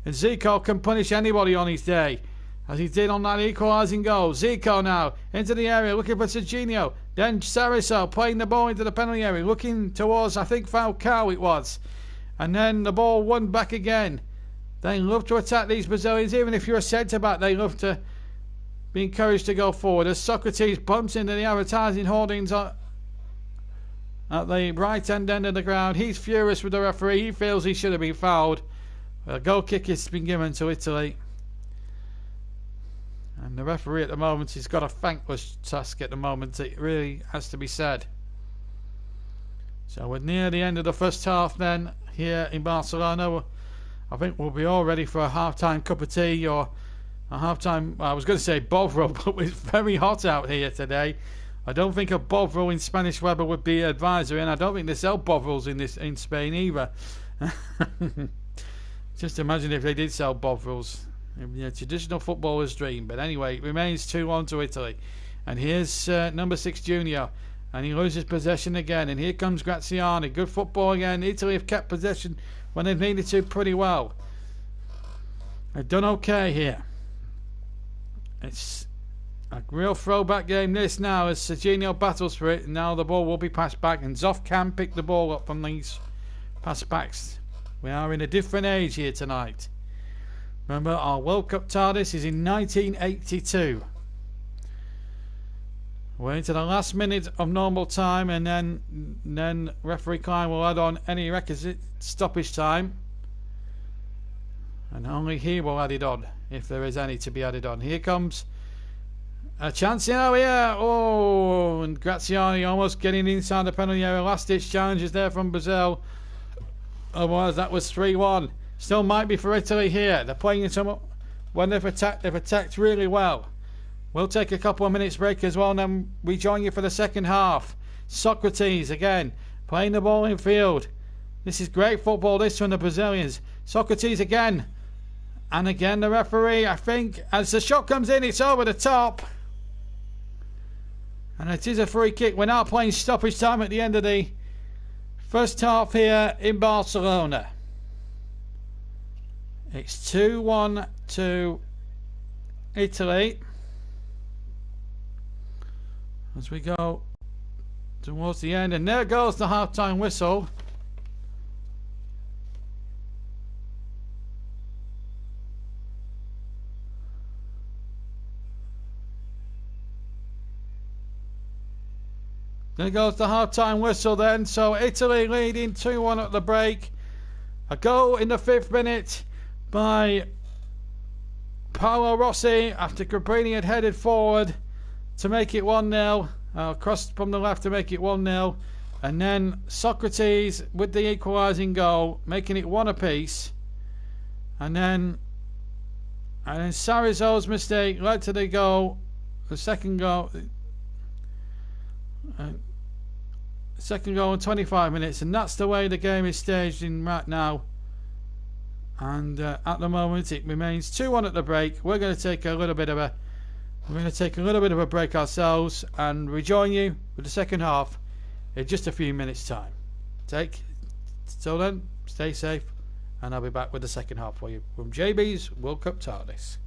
And Zico can punish anybody on his day, as he did on that equalising goal. Zico now into the area looking for Serginho. Then Sariso playing the ball into the penalty area, looking towards, I think, Falcao it was. And then the ball won back again. They love to attack these Brazilians. Even if you're a centre-back, they love to be encouraged to go forward. As Socrates bumps into the advertising hoardings at the right-hand end of the ground. He's furious with the referee. He feels he should have been fouled. A goal kick has been given to Italy. And the referee at the moment, he's got a thankless task at the moment. It really has to be said. So we're near the end of the first half then here in Barcelona. I think we'll be all ready for a half-time cup of tea or a half-time... Well, I was going to say bovril, but it's very hot out here today. I don't think a bovril in Spanish weather would be advisory, and I don't think they sell bovrils in Spain either. Just imagine if they did sell bovrils. Traditional footballer's dream. But anyway, it remains 2-1 to Italy. And here's number 6 Junior. And he loses possession again. And here comes Graziani. Good football again. Italy have kept possession when they've needed to pretty well. They've done okay here. It's a real throwback game this now as Serginho battles for it. And now the ball will be passed back. And Zoff can pick the ball up from these pass backs. We are in a different age here tonight. Remember, our World Cup Tardis is in 1982. We're into the last minute of normal time, and then referee Klein will add on any requisite stoppage time, and only he will add it on if there is any to be added on. Here comes a chance now here. Oh, and Graziani almost getting inside the penalty area. Last ditch challenges there from Brazil. Otherwise, that was 3-1. Still might be for Italy here. They're playing some when they've attacked really well. We'll take a couple of minutes break as well, and then we join you for the second half. Socrates again playing the ball in field. This is great football, this from the Brazilians. Socrates again, and again the referee, I think, as the shot comes in, it's over the top, and it is a free kick. We're now playing stoppage time at the end of the first half here in Barcelona. It's 2-1 to Italy as we go towards the end, and there goes the half-time whistle. There goes the half-time whistle then. So Italy leading 2-1 at the break. A goal in the 5th minute by Paolo Rossi after Cabrini had headed forward to make it 1-0. Crossed from the left to make it 1-0. And then Socrates with the equalising goal, making it 1 apiece. And then Sarizo's mistake led to the goal. The second goal. Second goal in 25 minutes, and that's the way the game is staged in right now. And at the moment, it remains 2-1 at the break. We're going to take a little bit of a break ourselves, and rejoin you with the second half in just a few minutes' time. Till then, stay safe, and I'll be back with the second half for you from JB's World Cup Tardis.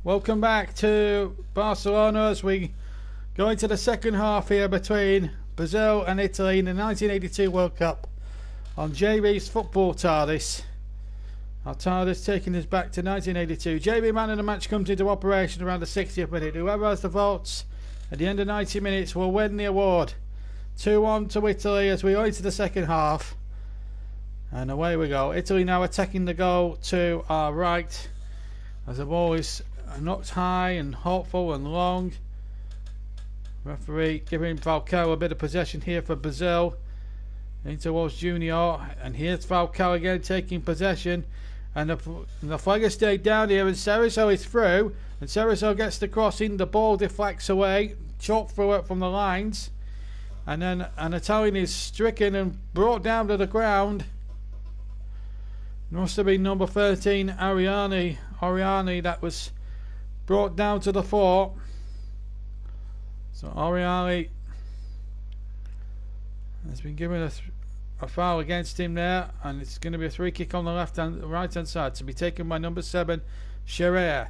Welcome back to Barcelona as we go into the second half here between Brazil and Italy in the 1982 World Cup on JB's Football Tardis. Our Tardis taking us back to 1982. JB man of the match comes into operation around the 60th minute. Whoever has the votes at the end of 90 minutes will win the award. 2-1 to Italy as we go into the second half. And away we go. Italy now attacking the goal to our right as the ball is knocked high and hopeful and long. Referee giving Falcao a bit of possession here for Brazil. In towards Junior, and here's Falcao again taking possession, and the flag has stayed down here, and Cerezo is through, and Cerezo gets the crossing, the ball deflects away, chopped through it from the lines, and then an Italian is stricken and brought down to the ground. It must have been number 13 Oriani that was brought down to the floor. So Oriani has been given a foul against him there, and it's going to be a free kick on the right hand side to be taken by number 7 Scherer.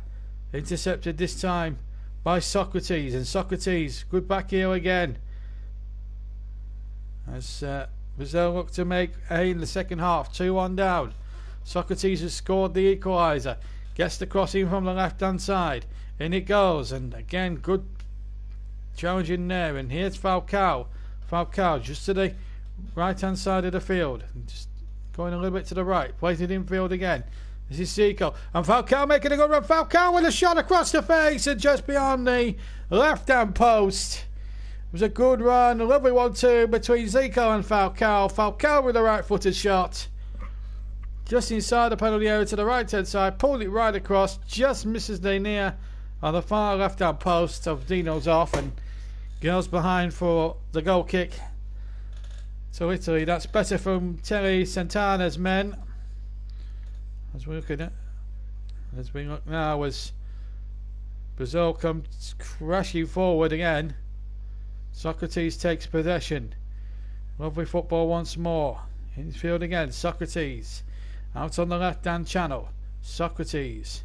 Intercepted this time by Socrates, and Socrates good back heel again as Brazil look to make in the second half. 2-1 down. Socrates has scored the equaliser, gets the crossing from the left hand side, in it goes, and again good challenging there, and here's Falcao just to the right hand side of the field, just going a little bit to the right, plays it infield again. This is Zico, and Falcao making a good run. Falcao with a shot across the face and just beyond the left hand post. It was a good run, a lovely 1-2 between Zico and Falcao with a right footed shot just inside the penalty area to the right hand side, pulled it right across, just misses the near on the far left hand post of Dino's off, and goes behind for the goal kick to Italy. That's better from Telly Santana's men. As we look at it, as we look now, as Brazil comes crashing forward again. Socrates takes possession. Lovely football once more. In field again. Socrates out on the left hand channel. Socrates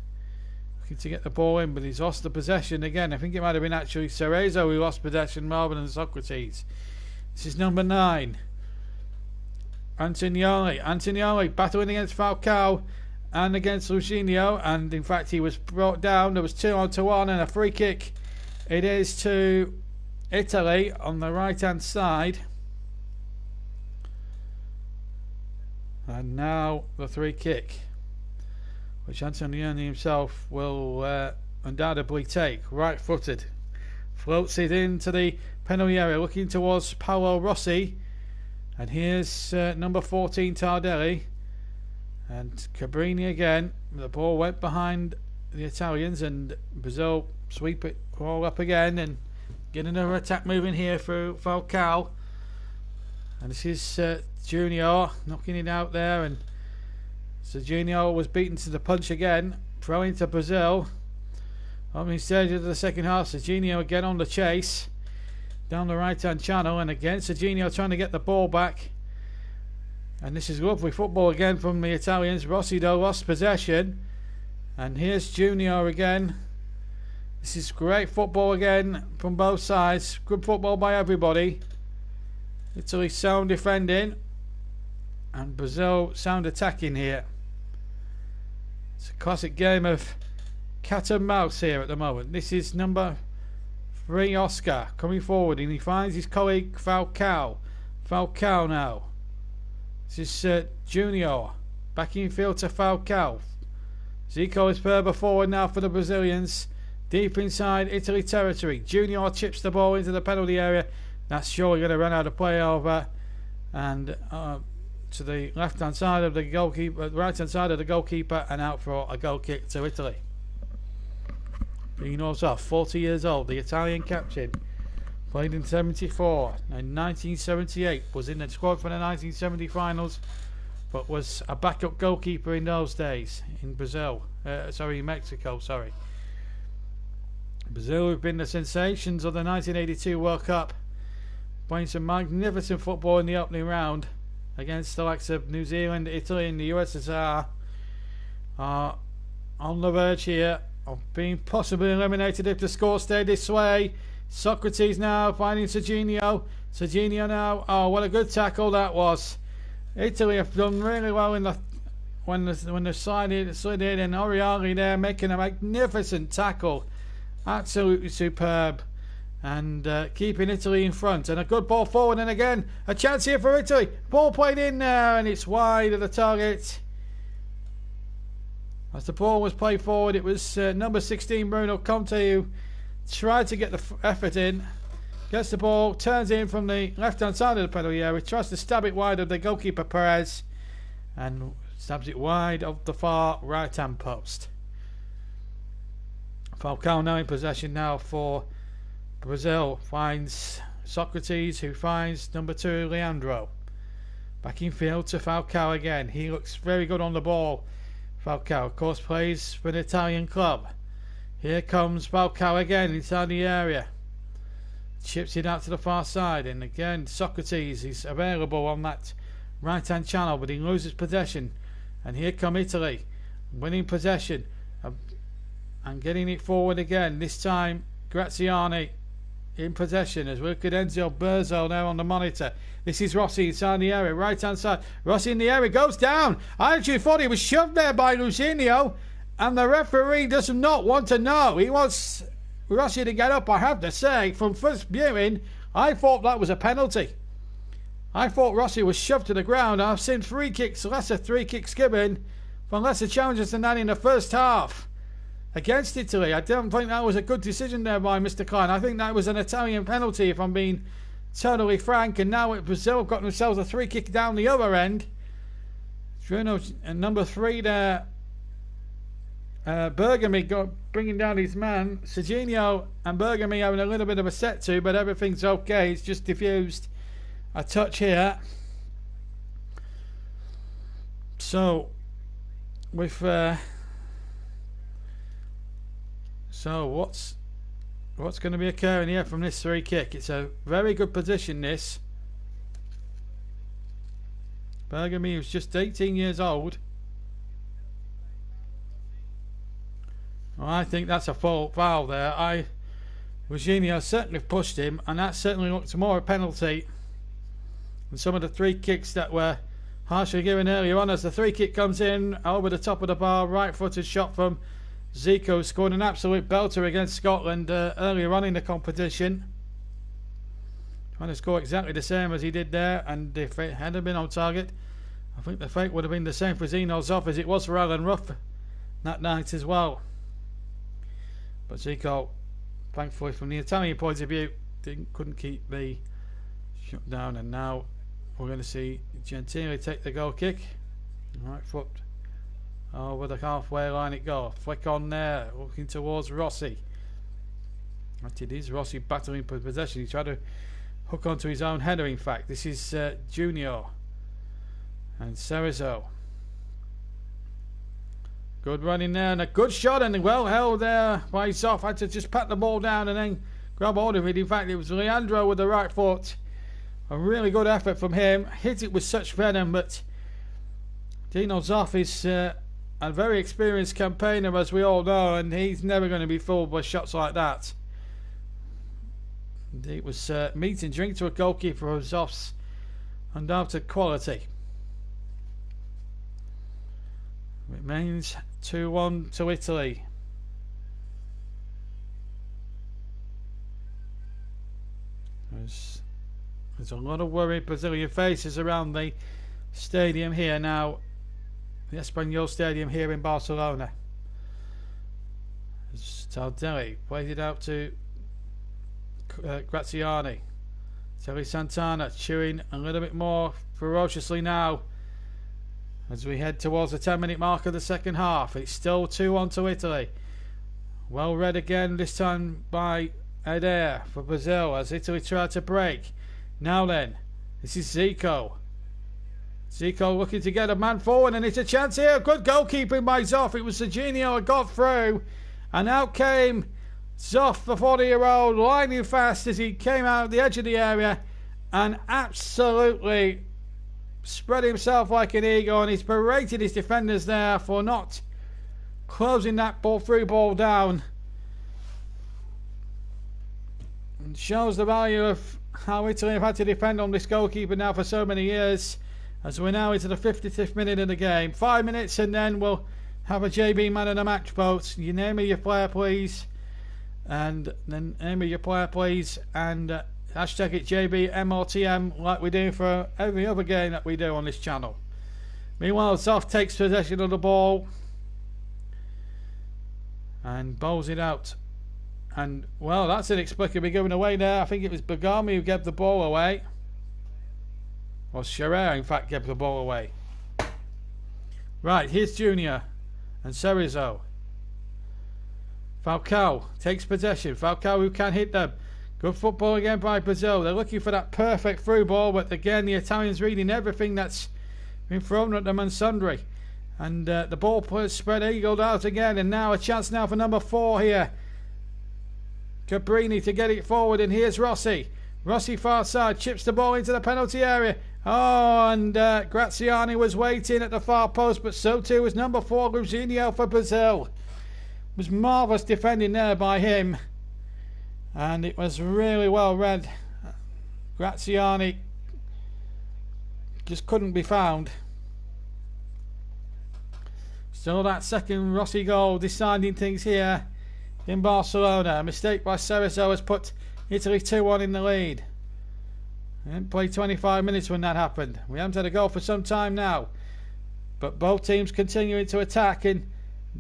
looking to get the ball in, but he's lost the possession again. I think it might have been actually Cerezo who lost possession more than Socrates. This is number 9 Antonioli battling against Falcao and against Lucinio, and in fact he was brought down. There was 2-on-1 and a free kick. It is to Italy on the right hand side, and now the free kick, which Antonioni himself will undoubtedly take. Right footed, floats it into the penalty area, looking towards Paolo Rossi, and here's number 14 Tardelli, and Cabrini again. The ball went behind the Italians, and Brazil sweep it all up again and get another attack moving here through Falcao, and this is Junior knocking it out there, and so Junior was beaten to the punch again, throwing to Brazil. Opening stage of the second half, Serginho again on the chase down the right hand channel, and again Serginho trying to get the ball back, and this is lovely football again from the Italians. Rossi though lost possession, and here's Junior again. This is great football again from both sides. Good football by everybody. Italy sound defending and Brazil sound attacking here. It's a classic game of cat and mouse here at the moment. This is number 3 Oscar coming forward, and he finds his colleague Falcao now. This is Junior back in field to Falcao. Zico is further forward now for the Brazilians, deep inside Italy territory. Junior chips the ball into the penalty area. That's surely going to run out of play over, and to the left hand side of the goalkeeper, right hand side of the goalkeeper, and out for a goal kick to Italy. Dino's off, 40 years old, the Italian captain, played in 74 and 1978, was in the squad for the 1970 finals, but was a backup goalkeeper in those days in Mexico. Brazil have been the sensations of the 1982 World Cup, playing some magnificent football in the opening round against the likes of New Zealand, Italy and the USSR. Are on the verge here of being possibly eliminated if the score stayed this way. Socrates now finding Serginho. Serginho now. Oh, what a good tackle that was. Italy have done really well in the when the slid in, and Oriali there making a magnificent tackle. Absolutely superb. And keeping Italy in front. And a good ball forward, and again a chance here for Italy. Ball played in there, and it's wide of the target. As the ball was played forward, it was number 16 Bruno Conte who tried to get the effort in. Gets the ball, turns in from the left hand side of the penalty area, tries to stab it wide of the goalkeeper Perez, and stabs it wide of the far right hand post. Falcao now in possession now for Brazil. Finds Socrates, who finds number 2 Leandro. Back in field to Falcao again. He looks very good on the ball. Falcao, of course, plays for an Italian club. Here comes Falcao again inside the area. Chips it out to the far side, and again Socrates is available on that right hand channel, but he loses possession. And here come Italy, winning possession and getting it forward again. This time Graziani in possession as we look at Enzo Berzo now on the monitor. This is Rossi inside the area, right hand side. Rossi in the area, goes down. I actually thought he was shoved there by Lucinio, and the referee does not want to know. He wants Rossi to get up. I have to say, from first viewing, I thought that was a penalty. I thought Rossi was shoved to the ground. I've seen lesser free kicks given from lesser challenges than that in the first half against Italy. I don't think that was a good decision there by Mr. Klein. I think that was an Italian penalty, if I'm being totally frank. And now Brazil have got themselves a free kick down the other end. Bruno and number 3 there, Bergami bringing down his man. Serginho and Bergami having a little bit of a set to, but everything's okay. It's just diffused a touch here. So with so what's going to be occurring here from this free kick? It's a very good position, this. Bergami was just 18 years old. Well, I think that's a foul there. Eugenio certainly pushed him, and that certainly looks more a penalty than some of the free kicks that were harshly given earlier on. As the free kick comes in over the top of the bar, right-footed shot from Zico, scored an absolute belter against Scotland earlier on in the competition. Trying to score exactly the same as he did there, and if it hadn't been on target, I think the fate would have been the same for Zeno Zoff as it was for Alan Ruff that night as well. But Zico, thankfully from the Italian point of view, couldn't keep the shut down, and now we're going to see Gentili take the goal kick. Right foot over the halfway line it goes. Flick on there, looking towards Rossi. It is Rossi battling for possession. He tried to hook onto his own header, in fact. This is Junior and Cerezo. Good running there, and a good shot, and well held there by Zoff. Had to just pat the ball down and then grab hold of it. In fact, it was Leandro with the right foot. A really good effort from him. Hit it with such venom, but Dino Zoff is a very experienced campaigner, as we all know, and he's never going to be fooled by shots like that. It was meat and drink to a goalkeeper of Zoff's undoubted quality. Remains 2-1 to Italy. There's a lot of worried Brazilian faces around the stadium here now, the Espanyol Stadium here in Barcelona. Tardelli plays it out to Graziani. Telly Santana chewing a little bit more ferociously now as we head towards the 10-minute mark of the second half. It's still 2-1 to Italy. Well read again, this time by Adair for Brazil as Italy try to break. Now then, this is Zico. Zico looking to get a man forward, and it's a chance here. Good goalkeeping by Zoff. It was Serginho who got through, and out came Zoff, the 40-year-old, lining fast as he came out the edge of the area and absolutely spread himself like an eagle, and he's berated his defenders there for not closing that through ball down. And shows the value of how Italy have had to defend on this goalkeeper now for so many years. As we're now into the 55th minute of the game. 5 minutes and then we'll have a JB man of the match vote. You name me your player please. And then name me your player please. And hashtag it JBMRTM like we do for every other game that we do on this channel. Meanwhile, Zoff takes possession of the ball and bowls it out. And, well, that's inexplicably given away there. I think it was Bergami who gave the ball away. Or Scherer, in fact, gave the ball away. Right, here's Junior and Cerezo. Falcao takes possession. Falcao who can hit them. Good football again by Brazil. They're looking for that perfect through ball, but again, the Italians reading everything that's been thrown at them and sundry. And the ball spread eagled out again, and now a chance now for number 4 here. Cabrini to get it forward, and here's Rossi. Rossi far side, chips the ball into the penalty area. Oh, and Graziani was waiting at the far post, but so too was number 4, Luzinho for Brazil. It was marvellous defending there by him. And it was really well read. Graziani just couldn't be found. Still that second Rossi goal deciding things here in Barcelona. A mistake by Cerezo has put Italy 2-1 in the lead. We didn't play 25 minutes when that happened. We haven't had a goal for some time now. But both teams continuing to attack and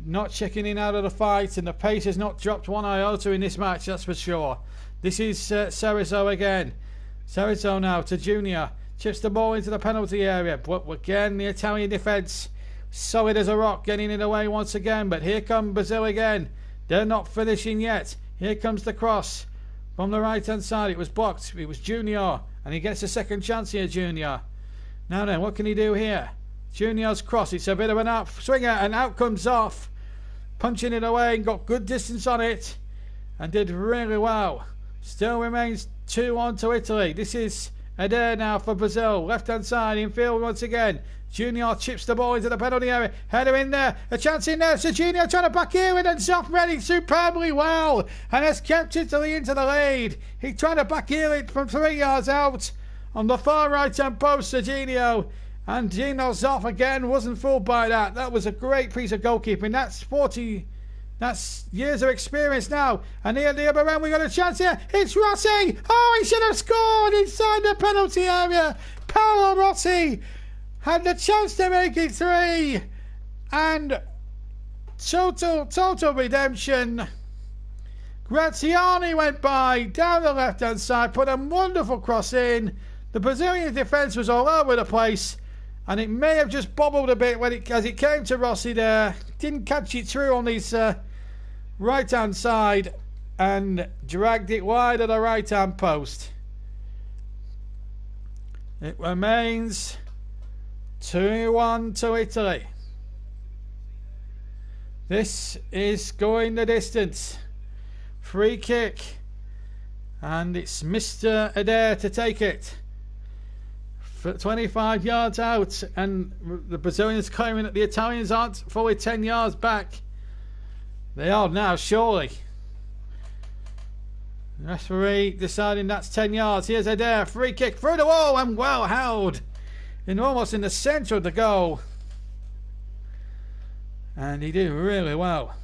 not checking out of the fight, and the pace has not dropped one iota in this match, that's for sure. This is Cerezo again. Cerezo now to Junior. Chips the ball into the penalty area. But again, the Italian defence solid as a rock, getting it away once again. But here come Brazil again. They're not finishing yet. Here comes the cross from the right hand side. It was blocked. It was Junior, and he gets a second chance here, Junior. Now then, what can he do here? Junior's cross. It's a bit of an out swinger, and out comes off, punching it away and got good distance on it and did really well. Still remains 2-1 to Italy. This is Adair now for Brazil. Left hand side in field once again. Junior chips the ball into the penalty area. Header in there. A chance in there. So Junior trying to back here and Zoff read it superbly well and has kept Italy into the lead. He tried to back here it from 3 yards out on the far right hand post, Serginho. And Gino Zoff again wasn't fooled by that. That was a great piece of goalkeeping. That's years of experience now. And here the other end, we got a chance here. It's Rossi. Oh, he should have scored inside the penalty area. Paolo Rossi had the chance to make it 3. And total redemption. Graziani went by down the left hand side, put a wonderful cross in. The Brazilian defence was all over the place, and it may have just bobbled a bit as it came to Rossi there. Didn't catch it through on his right hand side and dragged it wide of the right hand post. It remains 2-1 to Italy. This is going the distance. Free kick, and it's Mr. Adair to take it. 25 yards out, and the Brazilians claiming that the Italians aren't fully 10 yards back. They are now, surely. The referee deciding that's 10 yards. Here's Adair, free kick through the wall and well held, almost in the centre of the goal. And he did really well.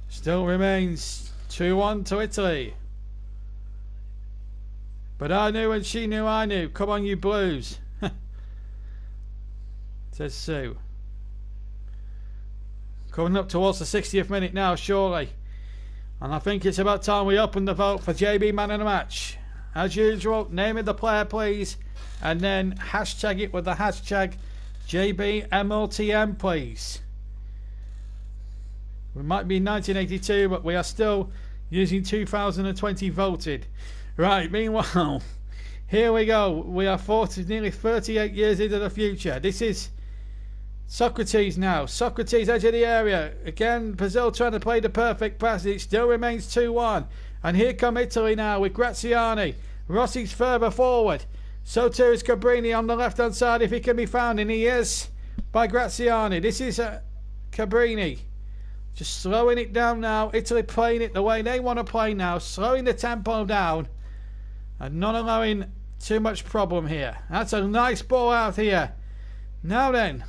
Still remains 2-1 to Italy. But I knew and she knew I knew. Come on, you Blues. Says Sue. Coming up towards the 60th minute now, surely. And I think it's about time we open the vote for JB Man of the Match. As usual, name of the player, please. And then hashtag it with the hashtag JBMLTM, please. We might be 1982, but we are still using 2020 voted. Right, meanwhile, here we go. We are nearly 38 years into the future. This is Socrates now. Socrates, edge of the area. Again, Brazil trying to play the perfect pass. It still remains 2-1. And here come Italy now with Graziani. Rossi's further forward. So too is Cabrini on the left-hand side if he can be found. And he is by Graziani. This is Cabrini. Just slowing it down now. Italy playing it the way they want to play now. Slowing the tempo down. And not allowing too much problem here. That's a nice ball out here. Now then.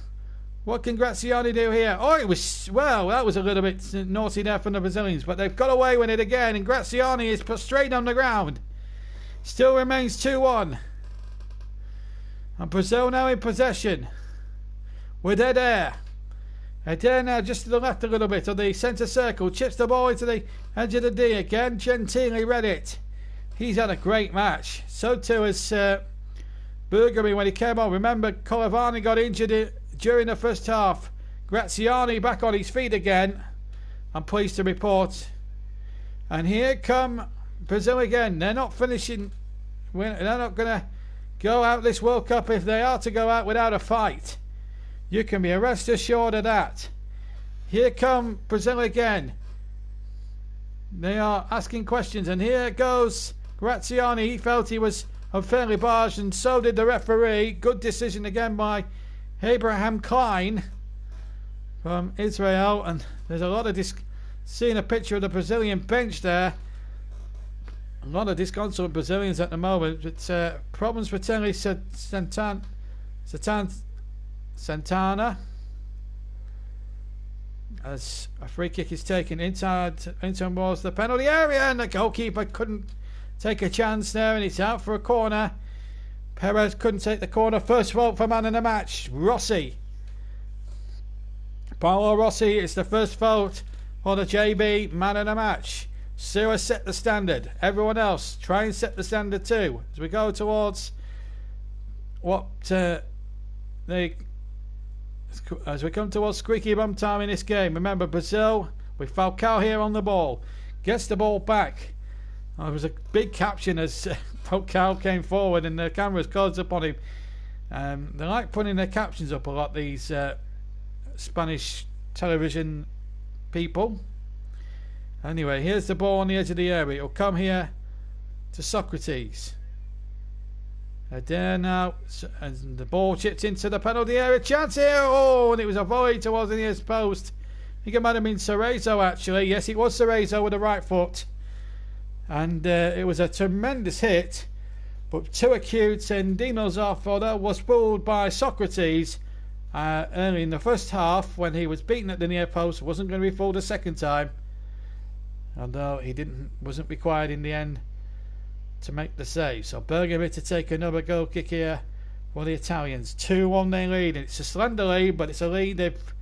What can Graziani do here? Oh, it was... Well, that was a little bit naughty there from the Brazilians. But they've got away with it again. And Graziani is put straight on the ground. Still remains 2-1. And Brazil now in possession. With Eder. Eder now just to the left a little bit of the centre circle. Chips the ball into the edge of the D again. Gentili read it. He's had a great match. So too has Bergami when he came on. Remember, Colavani got injured during the first half. Graziani back on his feet again. I'm pleased to report. And here come Brazil again. They're not finishing. They're not going to go out this World Cup if they are to go out without a fight. You can be rest assured of that. Here come Brazil again. They are asking questions, and here goes Graziani. He felt he was unfairly barged, and so did the referee. Good decision again by Abraham Klein from Israel. And there's a lot of seeing a picture of the Brazilian bench there. A lot of disconsolate Brazilians at the moment. But problems for Telly Santana as a free kick is taken inside towards the penalty area, and the goalkeeper couldn't take a chance there, and it's out for a corner. Perez couldn't take the corner. First vote for man in the match, Rossi. Paolo Rossi is the first vote for the JB man in the match. Sura set the standard. Everyone else try and set the standard too as we go towards what as we come towards squeaky bum time in this game. Remember, Brazil with Falcao here on the ball, gets the ball back. There was a big caption as Falcao came forward and the cameras closed up on him. They like putting their captions up a lot, these Spanish television people. Anyway, here's the ball on the edge of the area. It'll come here to Socrates. There now, and the ball chipped into the penalty area. Chance here. Oh, and it was a volley towards the nearest post. I think it might have been Cerezo actually. Yes, it was Cerezo with the right foot. And it was a tremendous hit. But too acute, and Dino's Zarfoda was fooled by Socrates early in the first half when he was beaten at the near post. Wasn't going to be fooled a second time. Although he wasn't required in the end to make the save. So Bergami to take another goal kick here for the Italians. 2-1 they lead. It's a slender lead, but it's a lead they've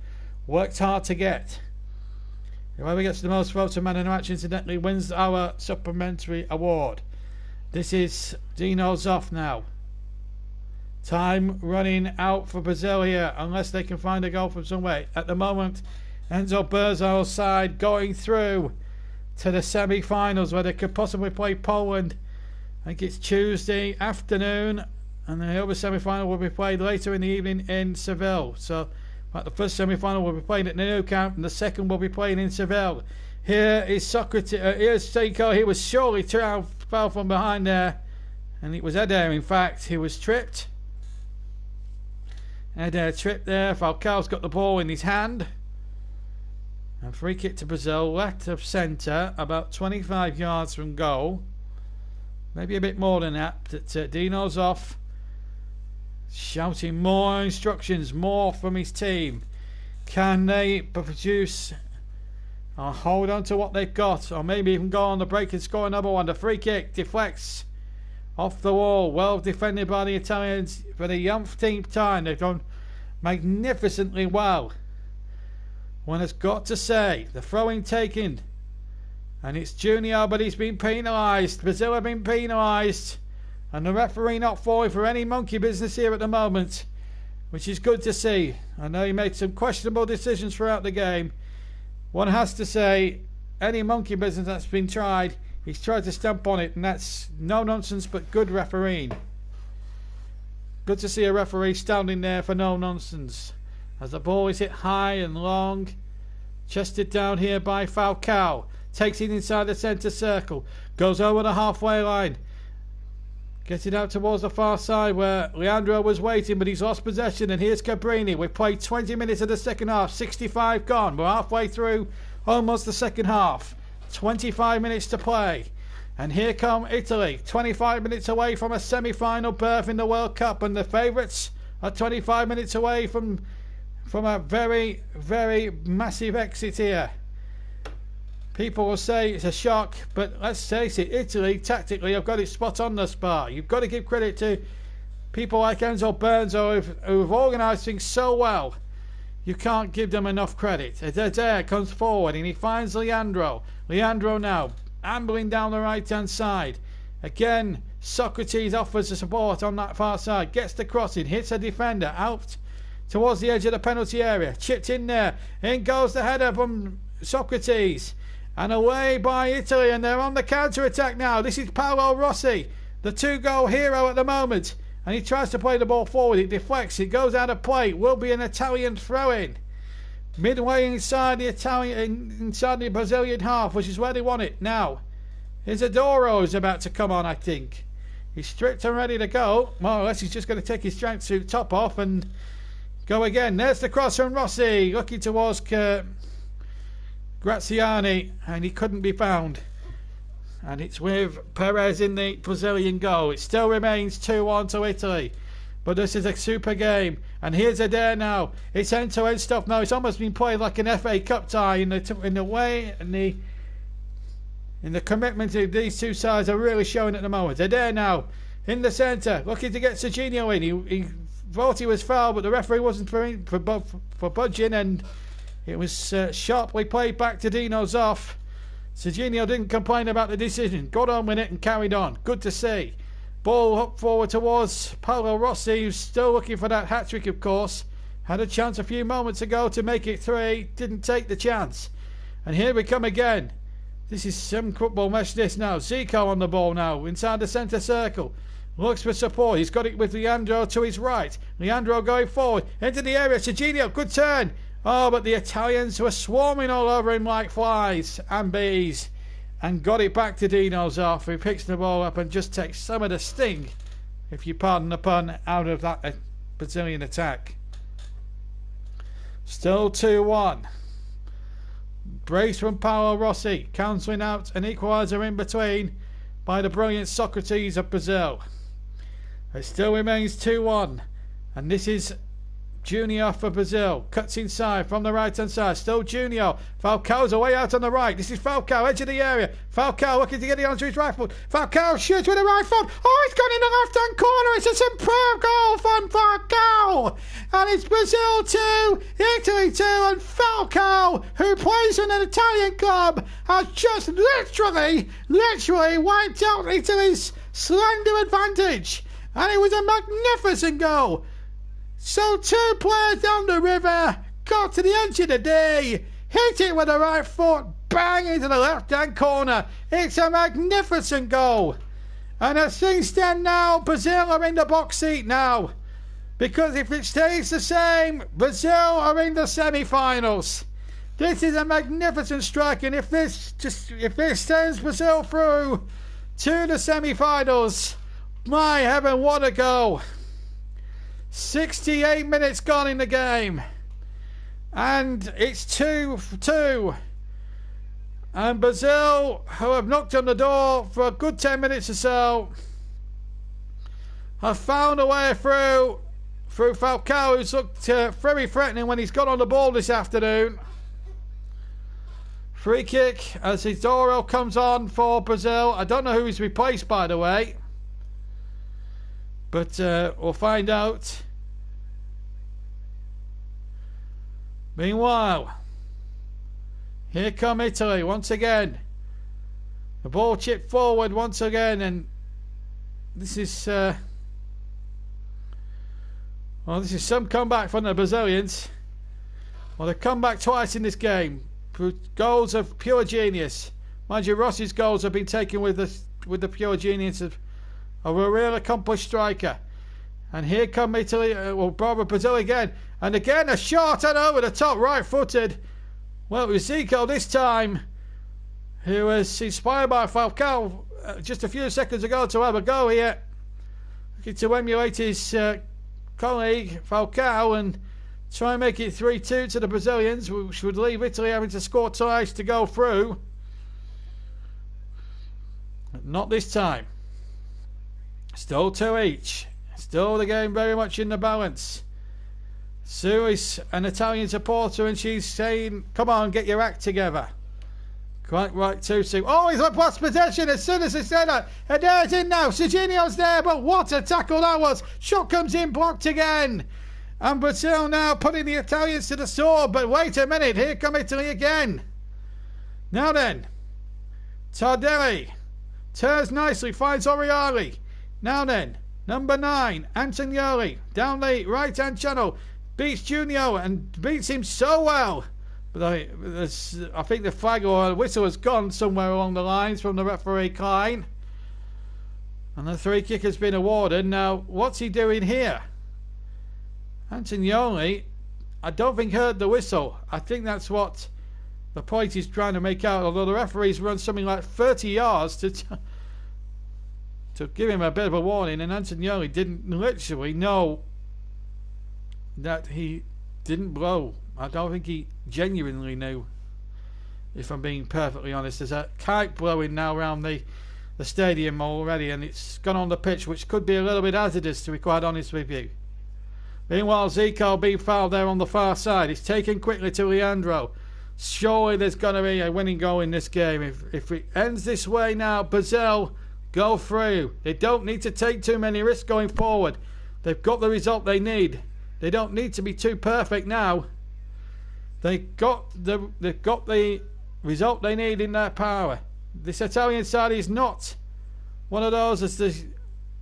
worked hard to get. Whoever gets the most votes of man in the match incidentally wins our supplementary award. This is Dino Zoff now. Time running out for Brazil here unless they can find a goal from somewhere. At the moment, Enzo Berzo's side going through to the semi-finals where they could possibly play Poland. I think it's Tuesday afternoon, and the other semi-final will be played later in the evening in Seville. So, the first semi-final will be played at the Nou Camp, and the second will be played in Seville. Here is Socrates. Here's Seiko. He was surely fell from behind there, and it was Eder. In fact, he was tripped. Eder tripped there. Falcao's got the ball in his hand. And free kick to Brazil, left of centre, about 25 yards from goal. Maybe a bit more than that. But Dino's off, shouting more instructions, more from his team. Can they produce or hold on to what they've got, or maybe even go on the break and score another one? The free kick deflects off the wall. Well defended by the Italians for the umpteenth time. They've done magnificently well. One has got to say, the throwing taken, and it's Junior, but he's been penalised. Brazil have been penalised, and the referee not falling for any monkey business here at the moment, which is good to see. I know he made some questionable decisions throughout the game. One has to say, any monkey business that's been tried, he's tried to stamp on it, and that's no nonsense but good refereeing. Good to see a referee standing there for no nonsense. As the ball is hit high and long, chested down here by Falcao, takes it inside the centre circle, goes over the halfway line, Getting out towards the far side where Leandro was waiting, but he's lost possession. And here's Cabrini. We've played 20 minutes of the second half. 65 gone. We're halfway through almost the second half. 25 minutes to play. And here come Italy. 25 minutes away from a semi-final berth in the World Cup. And the favourites are 25 minutes away from a very, very massive exit here. People will say it's a shock, but let's face it, Italy tactically have got it spot on thus far. You've got to give credit to people like Enzo Bernzo who've organised things so well. You can't give them enough credit. Adair comes forward and he finds Leandro. Leandro now ambling down the right hand side. Again, Socrates offers the support on that far side. Gets the crossing, hits a defender out towards the edge of the penalty area. Chipped in there. In goes the header from Socrates. And away by Italy, and they're on the counter-attack now. This is Paolo Rossi, the two-goal hero at the moment. And he tries to play the ball forward. It deflects. It goes out of play. It will be an Italian throw-in. Midway inside the Brazilian half, which is where they want it. Now, Isidoro is about to come on, I think. He's stripped and ready to go. More or less, he's just going to take his tracksuit top off and go again. There's the cross from Rossi, looking towards Graziani, and he couldn't be found. And it's with Perez in the Brazilian goal. It still remains 2-1 to Italy. But this is a super game. And here's Adair now. It's end-to-end stuff now. It's almost been played like an FA Cup tie in the way and the commitment of these two sides are really showing at the moment. Adair now in the centre, looking to get Serginho in. He thought he was fouled, but the referee wasn't for budging, and it was sharply played back to Dino Zoff. Serginho didn't complain about the decision. Got on with it and carried on. Good to see. Ball up forward towards Paolo Rossi, who's still looking for that hat-trick, of course. Had a chance a few moments ago to make it 3. Didn't take the chance. And here we come again. This is some football match this now. Zico on the ball now, inside the centre circle. Looks for support. He's got it with Leandro to his right. Leandro going forward. Into the area. Serginho, good turn. Oh, but the Italians were swarming all over him like flies and bees, and got it back to Dino Zoff, who picks the ball up and just takes some of the sting, if you pardon the pun, out of that Brazilian attack. Still 2-1. Brace from Paolo Rossi, cancelling out an equaliser in between by the brilliant Socrates of Brazil. It still remains 2-1, and this is Junior for Brazil. Cuts inside from the right hand side. Still Junior. Falcao's away out on the right. This is Falcao, edge of the area. Falcao looking to get it onto his right foot. Falcao shoots with the right foot. Oh, it's gone in the left hand corner. It's a superb goal from Falcao. And it's Brazil 2, Italy 2, and Falcao, who plays in an Italian club, has just literally wiped out Italy's slender advantage. And it was a magnificent goal. So 2 players down the river, got to the edge of the day, hit it with the right foot, bang into the left hand corner. It's a magnificent goal. And as things stand now, Brazil are in the box seat now. Because if it stays the same, Brazil are in the semi-finals. This is a magnificent strike, and if this sends Brazil through to the semi-finals, my heaven, what a goal. 68 minutes gone in the game, and it's 2-2, and Brazil, who have knocked on the door for a good 10 minutes or so, have found a way through Falcao, who's looked very threatening when he's got on the ball this afternoon. Free kick as Isidoro comes on for Brazil. I don't know who he's replaced, by the way, but we'll find out. Meanwhile, here come Italy once again. The ball chipped forward once again, and this is this is some comeback from the Brazilians. Well, they've come back twice in this game. Goals of pure genius. Mind you, Rossi's goals have been taken with the pure genius of a real accomplished striker. And here come Italy, Brazil again. And again a shot and over the top, right-footed. Well, it was Zico this time, who was inspired by Falcao just a few seconds ago to have a go here. looking to emulate his colleague Falcao and try and make it 3-2 to the Brazilians, which would leave Italy having to score twice to go through. But not this time. Still 2 each. Still the game very much in the balance. Sue is an Italian supporter and she's saying, come on, get your act together. Quite right too, Sue. Oh, he's lost possession as soon as he said that. And there's in now. Serginho's there, but what a tackle that was. Shot comes in, blocked again. And Brazil now putting the Italians to the sword. But wait a minute, here come Italy again. Now then, Tardis turns nicely, finds Oriali. Now then, number 9, Antonioli, down the right-hand channel, beats Junior and beats him so well. But I think the flag or the whistle has gone somewhere along the lines from the referee Klein. And the free kick has been awarded. Now, what's he doing here? Antonioli, I don't think heard the whistle. I think that's what the point he's trying to make out, although the referee's run something like 30 yards to give him a bit of a warning, and Antonioli didn't literally know that he didn't blow. I don't think he genuinely knew, if I'm being perfectly honest. There's a kite blowing now around the stadium already, and it's gone on the pitch, which could be a little bit hazardous, to be quite honest with you. Meanwhile, Zico being fouled there on the far side. It's taken quickly to Leandro. Surely there's going to be a winning goal in this game. If it ends this way now, Brazil go through. They don't need to take too many risks going forward. They've got the result they need. They don't need to be too perfect now. They've got the result they need in their power. This Italian side is not one of those. As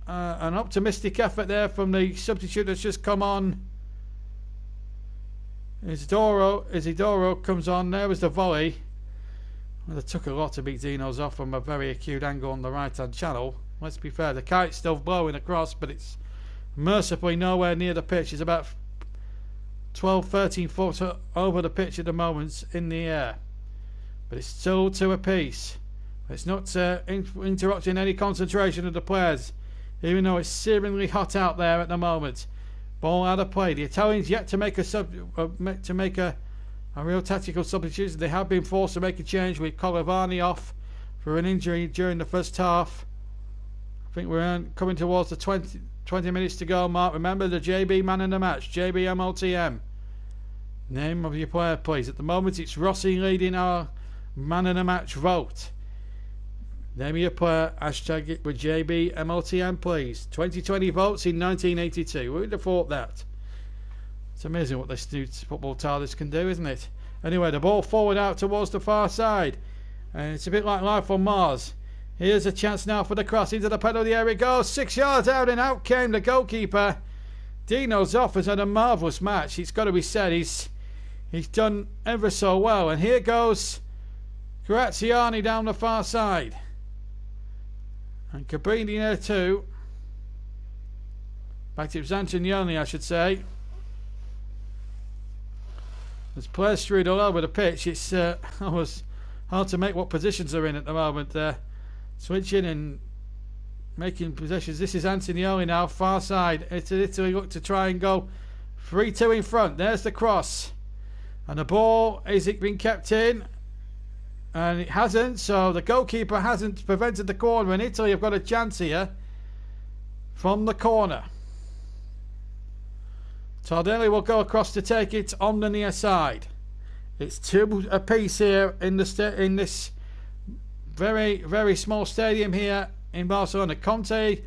an optimistic effort there from the substitute that's just come on. Isidoro comes on. There was the volley. Well, it took a lot to beat Dino's off from a very acute angle on the right-hand channel. Let's be fair, the kite's still blowing across, but it's mercifully nowhere near the pitch. It's about 12-13 foot over the pitch at the moment in the air. But it's still 2 apiece. It's not interrupting any concentration of the players, even though it's searingly hot out there at the moment. Ball out of play. The Italians yet to make a real tactical substitution. They have been forced to make a change with Colavani off for an injury during the first half. I think we're coming towards the 20 minutes to go, Mark. Remember the JB man in the match, JB MLTM. Name of your player, please. At the moment, it's Rossi leading our man in the match vote. Name of your player, hashtag it with JB MLTM, please. 2020 votes in 1982. Who would have thought that? It's amazing what this new football Tardis can do, isn't it? Anyway, the ball forward out towards the far side. And it's a bit like life on Mars. Here's a chance now for the cross into the penalty area. It goes 6 yards out, and out came the goalkeeper. Dino Zoff has had a marvellous match. It's got to be said. He's done ever so well. And here goes Graziani down the far side. And Cabrini there too. Back to Antonioni, I should say. There's players strewed all over the pitch. It's almost hard to make what positions they're in at the moment. Switching and making possessions. This is Antonioni now, far side. Italy look to try and go 3-2 in front. There's the cross. And the ball, is it being kept in? And it hasn't, so the goalkeeper hasn't prevented the corner, and Italy have got a chance here from the corner. Tardelli will go across to take it on the near side. It's 2 apiece here in this very, very small stadium here in Barcelona. Conte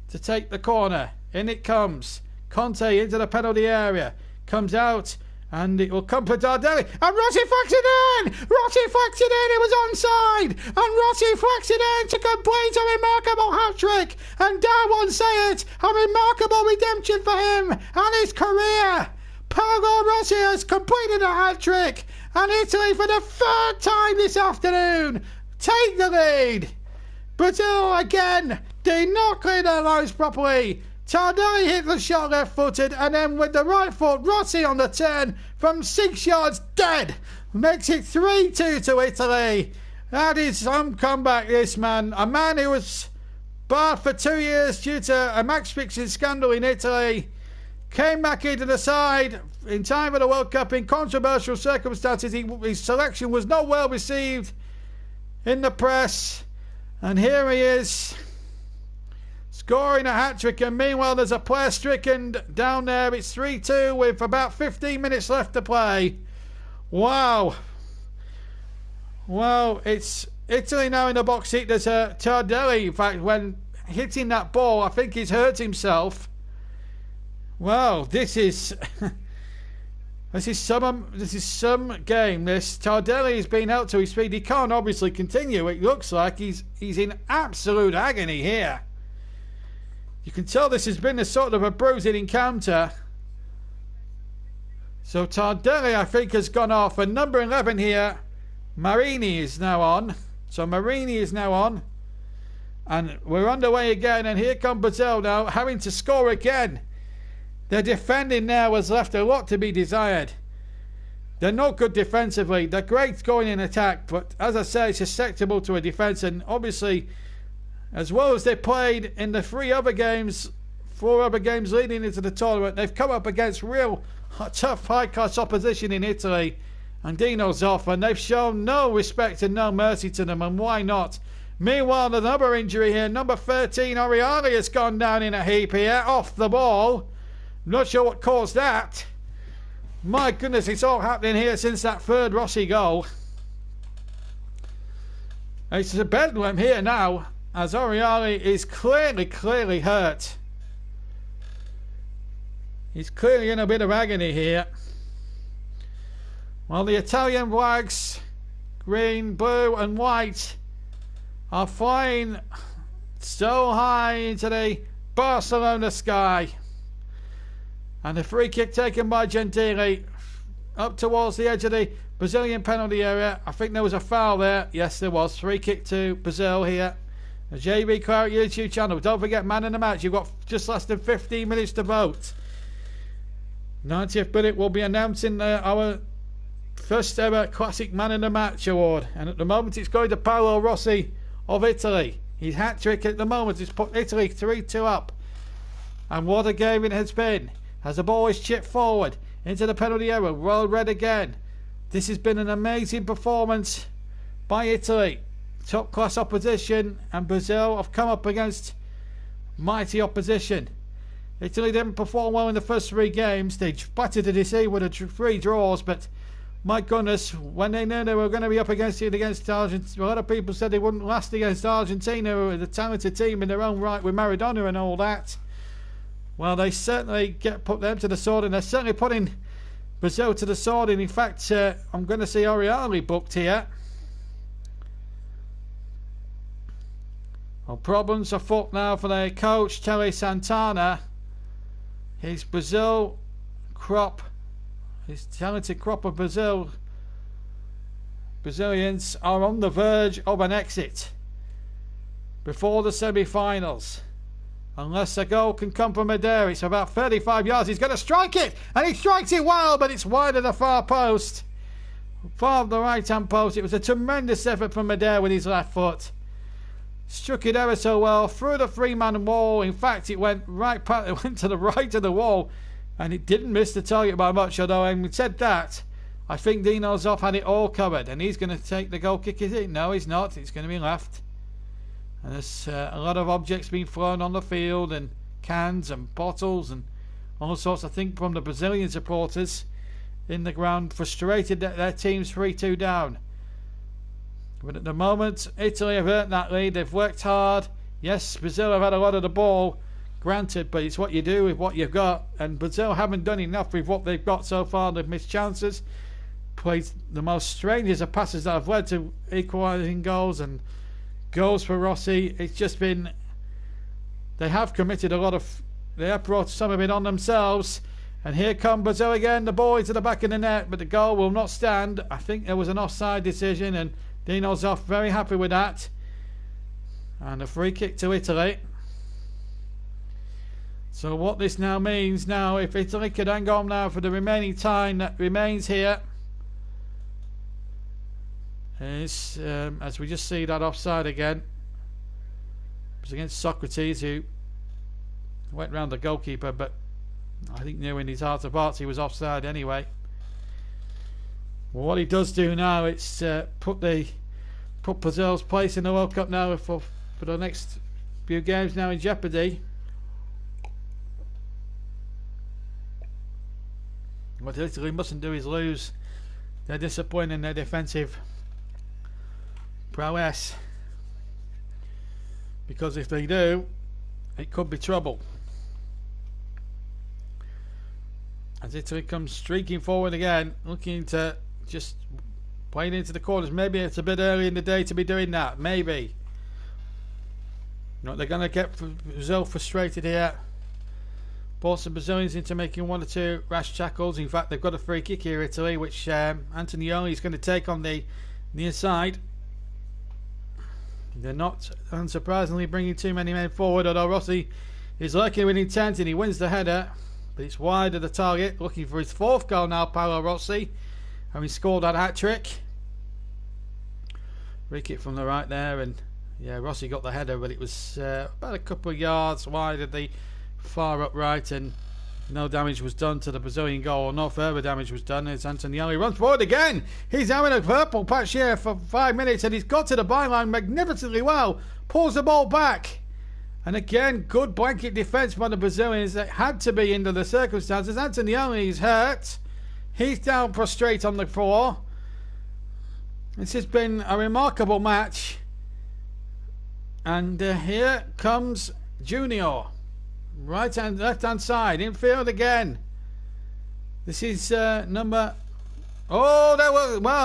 to take the corner. In it comes. Conte into the penalty area. Comes out. And it will come for Tardelli. And Rossi flicks it in! Rossi flicks it in! It was onside! And Rossi flicks it in to complete a remarkable hat-trick! And dare one say it, a remarkable redemption for him and his career! Paolo Rossi has completed a hat-trick! And Italy, for the 3rd time this afternoon, take the lead! Brazil again did not clear their lines properly. Tardelli hit the shot left-footed, and then with the right foot, Rossi on the turn from 6 yards dead makes it 3-2 to Italy. That is some comeback, this man. A man who was barred for 2 years due to a match fixing scandal in Italy. Came back into the side in time for the World Cup in controversial circumstances. His selection was not well received in the press. And here he is, scoring a hat-trick. And meanwhile, there's a player stricken down there. It's 3-2 with about 15 minutes left to play. Wow. Well, it's Italy now in the box seat. There's a Tardis. In fact, when hitting that ball, I think he's hurt himself. Well, this is some game. This Tardis has been out to his feet. He can't obviously continue. It looks like he's in absolute agony here. You can tell this has been a sort of a bruising encounter. So Tardis, I think, has gone off. And number 11 here, Marini, is now on. So Marini is now on. And we're underway again. And here come Brazil now, having to score again. Their defending now has left a lot to be desired. They're not good defensively. They're great going in attack. But as I say, it's susceptible to a defence. And obviously, as well as they played in the 4 other games leading into the tournament, they've come up against real tough, high-class opposition in Italy. And Dino's off, and they've shown no respect and no mercy to them, and why not? Meanwhile, another injury here. Number 13, Oriali, has gone down in a heap here, off the ball. Not sure what caused that. My goodness, it's all happening here since that third Rossi goal. It's a bedlam here now, as Oriali is clearly hurt. He's clearly in a bit of agony here. Well, the Italian flags, green, blue and white, are flying so high into the Barcelona sky. And a free kick taken by Gentili up towards the edge of the Brazilian penalty area. I think there was a foul there. Yes, there was. Free kick to Brazil here. The JB Claret YouTube channel. Don't forget, man in the match. You've got just less than 15 minutes to vote. 90th minute, we'll be announcing our first ever Classic Man in the Match award. And at the moment, it's going to Paolo Rossi of Italy. His hat-trick at the moment has put Italy 3-2 up. And what a game it has been. As the ball is chipped forward into the penalty area, roll red again. This has been an amazing performance by Italy. Top class opposition, and Brazil have come up against mighty opposition. Italy didn't perform well in the first 3 games. They battered the DC with 3 draws, but my goodness, when they knew they were going to be up against it against Argentina, a lot of people said they wouldn't last against Argentina, who were the talented team in their own right with Maradona and all that. Well, they certainly put them to the sword, and they're certainly putting Brazil to the sword. And in fact, I'm going to see Oriali booked here. Well, problems afoot now for their coach, Tele Santana. His Brazil crop, his talented crop of Brazilians are on the verge of an exit before the semi-finals. Unless a goal can come from Adair. It's about 35 yards. He's going to strike it. And he strikes it well, but it's wide of the far post. Far of the right-hand post. It was a tremendous effort from Adair with his left foot. Struck it ever so well through the 3-man wall. In fact, it went to the right of the wall. And it didn't miss the target by much. Although, having said that, I think Dino Zoff had it all covered. And he's going to take the goal kick, is it? No, he's not. It's going to be left. And there's a lot of objects being thrown on the field, and cans and bottles and all sorts, I think, from the Brazilian supporters in the ground, frustrated that their team's 3-2 down. But at the moment, Italy have earned that lead. They've worked hard. Yes, Brazil have had a lot of the ball, granted, but it's what you do with what you've got. And Brazil haven't done enough with what they've got so far. They've missed chances, played the most strangest of passes that have led to equalising goals and goals for Rossi. It's just been, they have committed a lot of, they have brought some of it on themselves. And here come Brazil again. The ball into the back of the net, but the goal will not stand. I think there was an offside decision, and Dino Zoff very happy with that. And a free kick to Italy. So what this now means now, if Italy could hang on now for the remaining time that remains here, is, as we just see that offside again, It was against Socrates, who went round the goalkeeper, but I think knew in his heart of hearts he was offside anyway. Well, what he does do now, it's put Brazil's place in the World Cup now for the next few games now in jeopardy. What Italy mustn't do is lose. They're disappointing in their defensive prowess, because if they do, it could be trouble. As Italy comes streaking forward again, looking to just playing into the corners. Maybe it's a bit early in the day to be doing that. Maybe. They're going to get Brazil frustrated here. Force the Brazilians into making one or two rash tackles. In fact, they've got a free kick here, Italy, which Antonioni is going to take on the near side. They're not, unsurprisingly, bringing too many men forward, although Rossi is lurking with intent and he wins the header. But it's wide of the target, looking for his fourth goal now, Paolo Rossi, having scored that hat-trick. Free kick from the right there, and yeah, Rossi got the header, but it was about a couple of yards wide of the far upright, and no damage was done to the Brazilian goal, or no further damage was done as Antonioni runs forward again. He's having a purple patch here for 5 minutes, and he's got to the byline magnificently well, pulls the ball back. And again, good blanket defence by the Brazilians. It had to be under the circumstances. Antonioni is hurt. He's down prostrate on the floor. This has been a remarkable match. And here comes Junior. Right hand, left hand side. Infield again. This is number... Oh,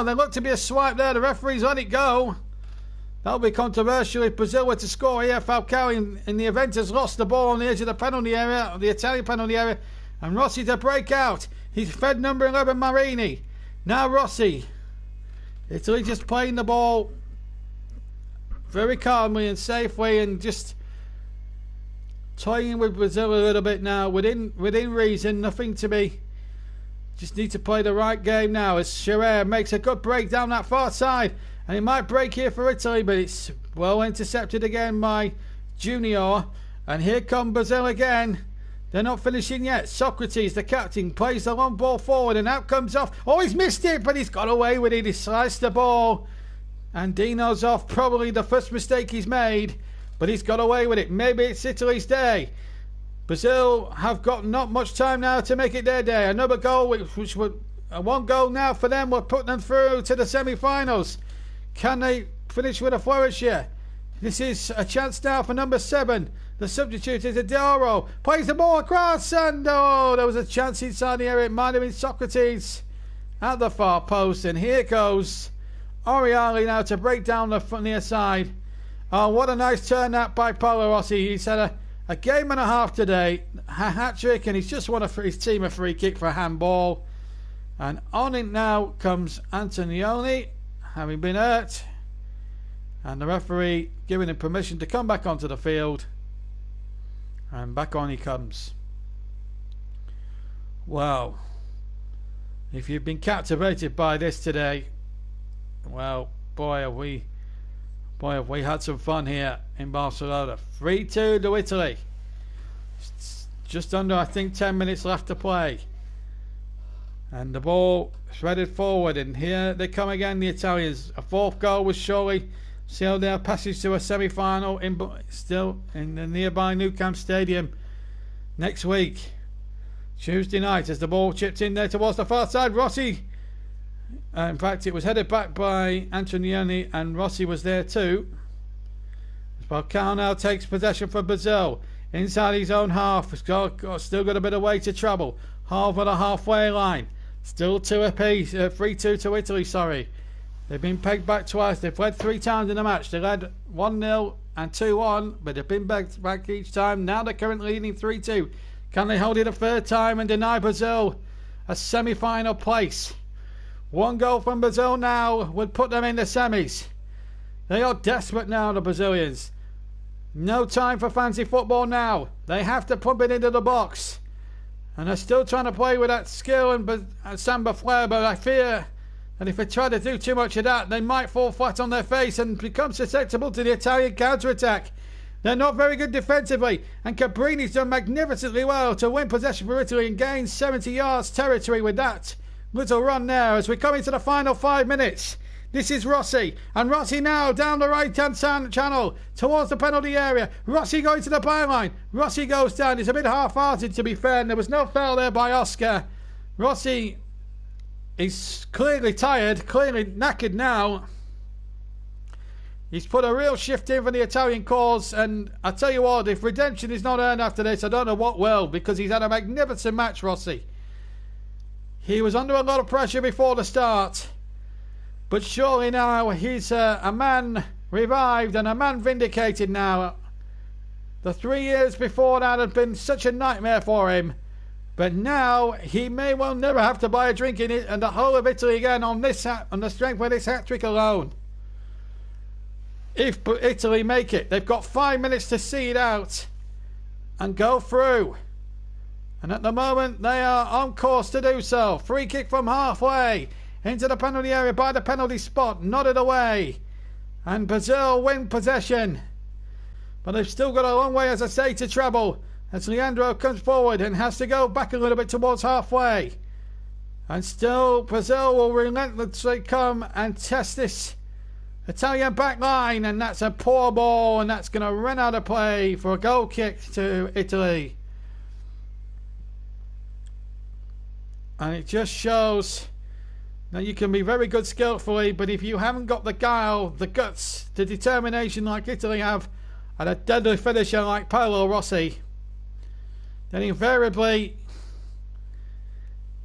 there looked to be a swipe there. The referee's let it go. That'll be controversial if Brazil were to score here. Falcao in the event has lost the ball on the edge of the penalty area, the Italian penalty area, and Rossi to break out. He's fed number 11 Marini. Now Rossi. Italy just playing the ball very calmly and safely, and just toying with Brazil a little bit now, within reason. Nothing to be. Just need to play the right game now as Scherer makes a good break down that far side. And it might break here for Italy, but it's well intercepted again by Junior. And here come Brazil again. They're not finishing yet. Socrates, the captain, plays the long ball forward, and out comes off. Oh, he's missed it, but he's got away with it. He sliced the ball. And Dino's off, probably the first mistake he's made, but he's got away with it. Maybe it's Italy's day. Brazil have got not much time now to make it their day. Another goal, which would one goal now for them will put them through to the semi-finals. Can they finish with a flourish here? This is a chance now for number 7. The substitute is Adoro. Plays the ball across, and oh, there was a chance inside the area. It might have been Socrates at the far post. And here goes Oriali now to break down the near side. Oh, what a nice turn that by Paolo Rossi. He's had a game and a half today. A hat-trick, and he's just won his team a free kick for a handball. And on it now comes Antonioni, having been hurt, and the referee giving him permission to come back onto the field, and back on he comes. Wow, if you've been captivated by this today, well, boy have we had some fun here in Barcelona. 3-2 to Italy. Just under, I think, 10 minutes left to play. And the ball threaded forward, and here they come again, the Italians. A fourth goal was surely sealed their passage to a semi-final still in the nearby Nou Camp Stadium next week, Tuesday night, as the ball chipped in there towards the far side. Rossi, in fact, it was headed back by Antonioni, and Rossi was there too. Falcao now takes possession for Brazil inside his own half. Still got a bit of way to travel. Half of the halfway line. Still 2 apiece. 3-2 to Italy, sorry. They've been pegged back twice. They've led 3 times in the match. They led 1-0 and 2-1, but they've been pegged back each time. Now they're currently leading 3-2. Can they hold it a third time and deny Brazil a semi-final place? 1 goal from Brazil now would put them in the semis. They are desperate now, the Brazilians. No time for fancy football now. They have to pump it into the box. And they're still trying to play with that skill and samba flair, but I fear that if they try to do too much of that, they might fall flat on their face and become susceptible to the Italian counter-attack. They're not very good defensively, and Cabrini's done magnificently well to win possession for Italy and gain 70 yards territory with that little run there as we come into the final 5 minutes. This is Rossi, and Rossi now down the right-hand channel towards the penalty area. Rossi going to the byline. Rossi goes down. It's a bit half-hearted, to be fair, and there was no foul there by Oscar. Rossi is clearly tired, clearly knackered now. He's put a real shift in for the Italian cause, and I tell you what, if redemption is not earned after this, I don't know what will, because he's had a magnificent match, Rossi. He was under a lot of pressure before the start, but surely now he's a man revived and a man vindicated now. The 3 years before that had been such a nightmare for him, but now he may well never have to buy a drink in it and the whole of Italy again on the strength of this hat-trick alone. If Italy make it, they've got 5 minutes to see it out and go through. And at the moment, they are on course to do so. Free kick from halfway into the penalty area by the penalty spot. Nodded away. And Brazil win possession. But they've still got a long way, as I say, to travel. As Leandro comes forward and has to go back a little bit towards halfway. And still, Brazil will relentlessly come and test this Italian back line. And that's a poor ball. And that's going to run out of play for a goal kick to Italy. And it just shows that you can be very good skillfully, but if you haven't got the guile, the guts, the determination like Italy have, and a deadly finisher like Paolo Rossi, then invariably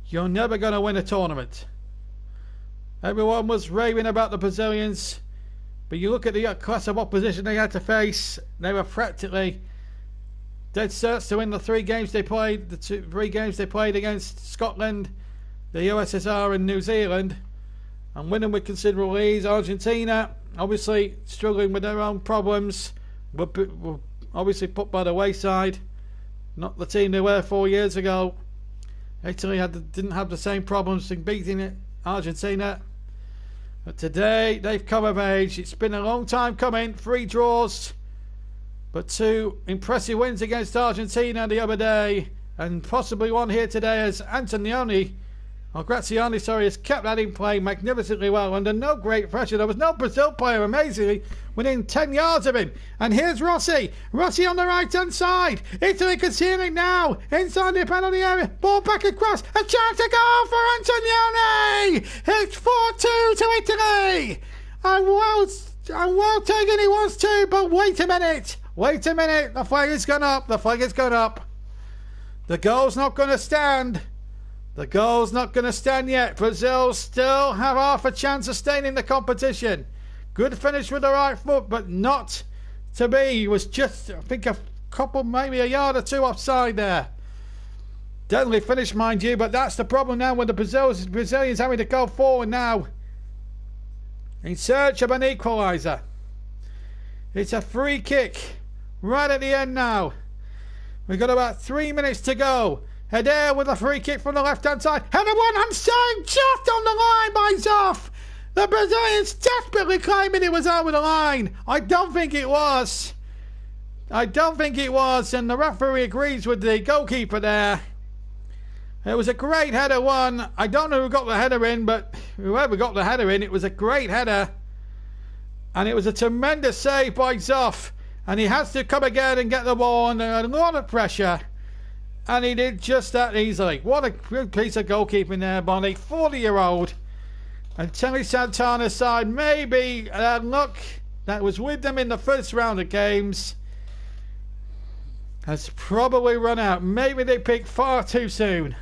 you're never going to win a tournament. Everyone was raving about the Brazilians, but you look at the class of opposition they had to face, they were practically dead certs to win the 3 games they played, the 3 games they played against Scotland, the USSR and New Zealand, and winning with considerable ease. Argentina, obviously struggling with their own problems, were obviously put by the wayside. Not the team they were 4 years ago. Italy didn't have the same problems in beating Argentina. But today, they've come of age. It's been a long time coming. 3 draws. But 2 impressive wins against Argentina the other day, and possibly one here today as Graziani, has kept that in play magnificently well under no great pressure. There was no Brazil player, amazingly, within 10 yards of him. And here's Rossi. Rossi on the right-hand side. Italy can see him now inside the penalty area. Ball back across. A chance to go for Antonioni. It's 4-2 to Italy. And well taken he wants to, but wait a minute. Wait a minute, the flag has gone up, the flag has gone up. The goal's not going to stand. The goal's not going to stand yet. Brazil still have half a chance of staying in the competition. Good finish with the right foot, but not to be. He was just, I think, a couple, maybe a yard or 2 offside there. Deadly finish, mind you, but that's the problem now when the Brazilians having to go forward now in search of an equaliser. It's a free kick right at the end now. We've got about 3 minutes to go. Heder with a free kick from the left-hand side. Header one-hand side, just on the line by Zoff. The Brazilians desperately claiming it was over the line. I don't think it was. I don't think it was, and the referee agrees with the goalkeeper there. It was a great header one. I don't know who got the header in, but whoever got the header in, it was a great header. And it was a tremendous save by Zoff. And he has to come again and get the ball under a lot of pressure. And he did just that easily. What a good piece of goalkeeping there, Bonnie. 40-year-old. And Telly Santana's side, maybe luck that was with them in the first round of games has probably run out. Maybe they picked far too soon.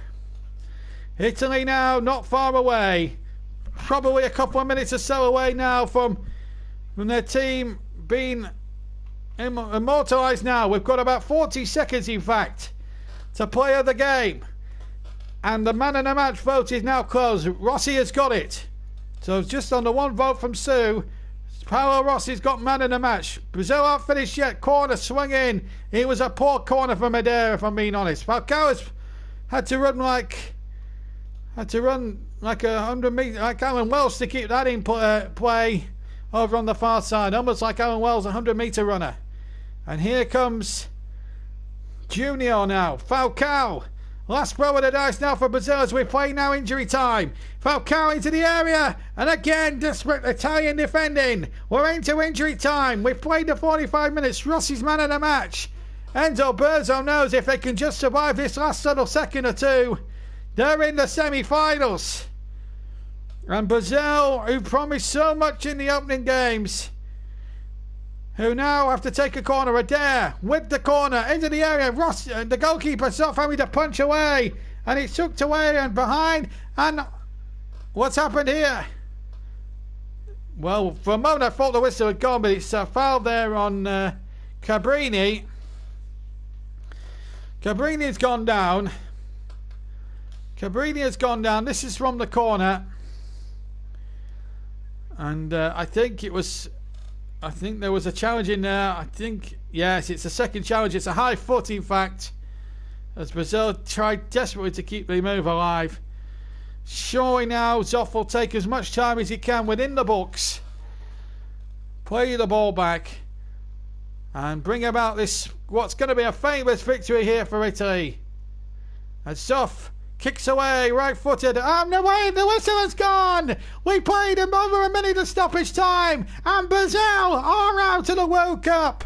Italy now not far away. Probably a couple of minutes or so away now from their team being immortalised now. We've got about 40 seconds, in fact, to play of the game. And the man of the match vote is now closed. Rossi has got it. So just under 1 vote from Sue. Paolo Rossi's got man of the match. Brazil aren't finished yet. Corner swung in. It was a poor corner from Heder, if I'm being honest. Falcao's had to run like 100 meters, like Alan Wells, to keep that in play over on the far side. Almost like Alan Wells, a 100-meter runner. And here comes Junior now. Falcao. Last throw of the dice now for Brazil as we play now injury time. Falcao into the area. And again, desperate Italian defending. We're into injury time. We've played the 45 minutes. Rossi's man of the match. Enzo Berzo knows if they can just survive this last little second or two, they're in the semi-finals. And Brazil, who promised so much in the opening games, who now have to take a corner. Adair with the corner into the area. Ross, the goalkeeper, sort of having to punch away, and it's tucked away and behind. And what's happened here? Well, for a moment I thought the whistle had gone, but it's a foul there on Cabrini. Cabrini has gone down. Cabrini has gone down. This is from the corner, and I think there was a challenge in there. I think, yes, it's a second challenge. It's a high foot, in fact, as Brazil tried desperately to keep the move alive. Surely now Zoff will take as much time as he can within the box, play the ball back, and bring about this, what's going to be a famous victory here for Italy. And Zoff kicks away, right-footed. No way, the whistle has gone. We played him over a minute of stoppage time, and Brazil are out of the World Cup.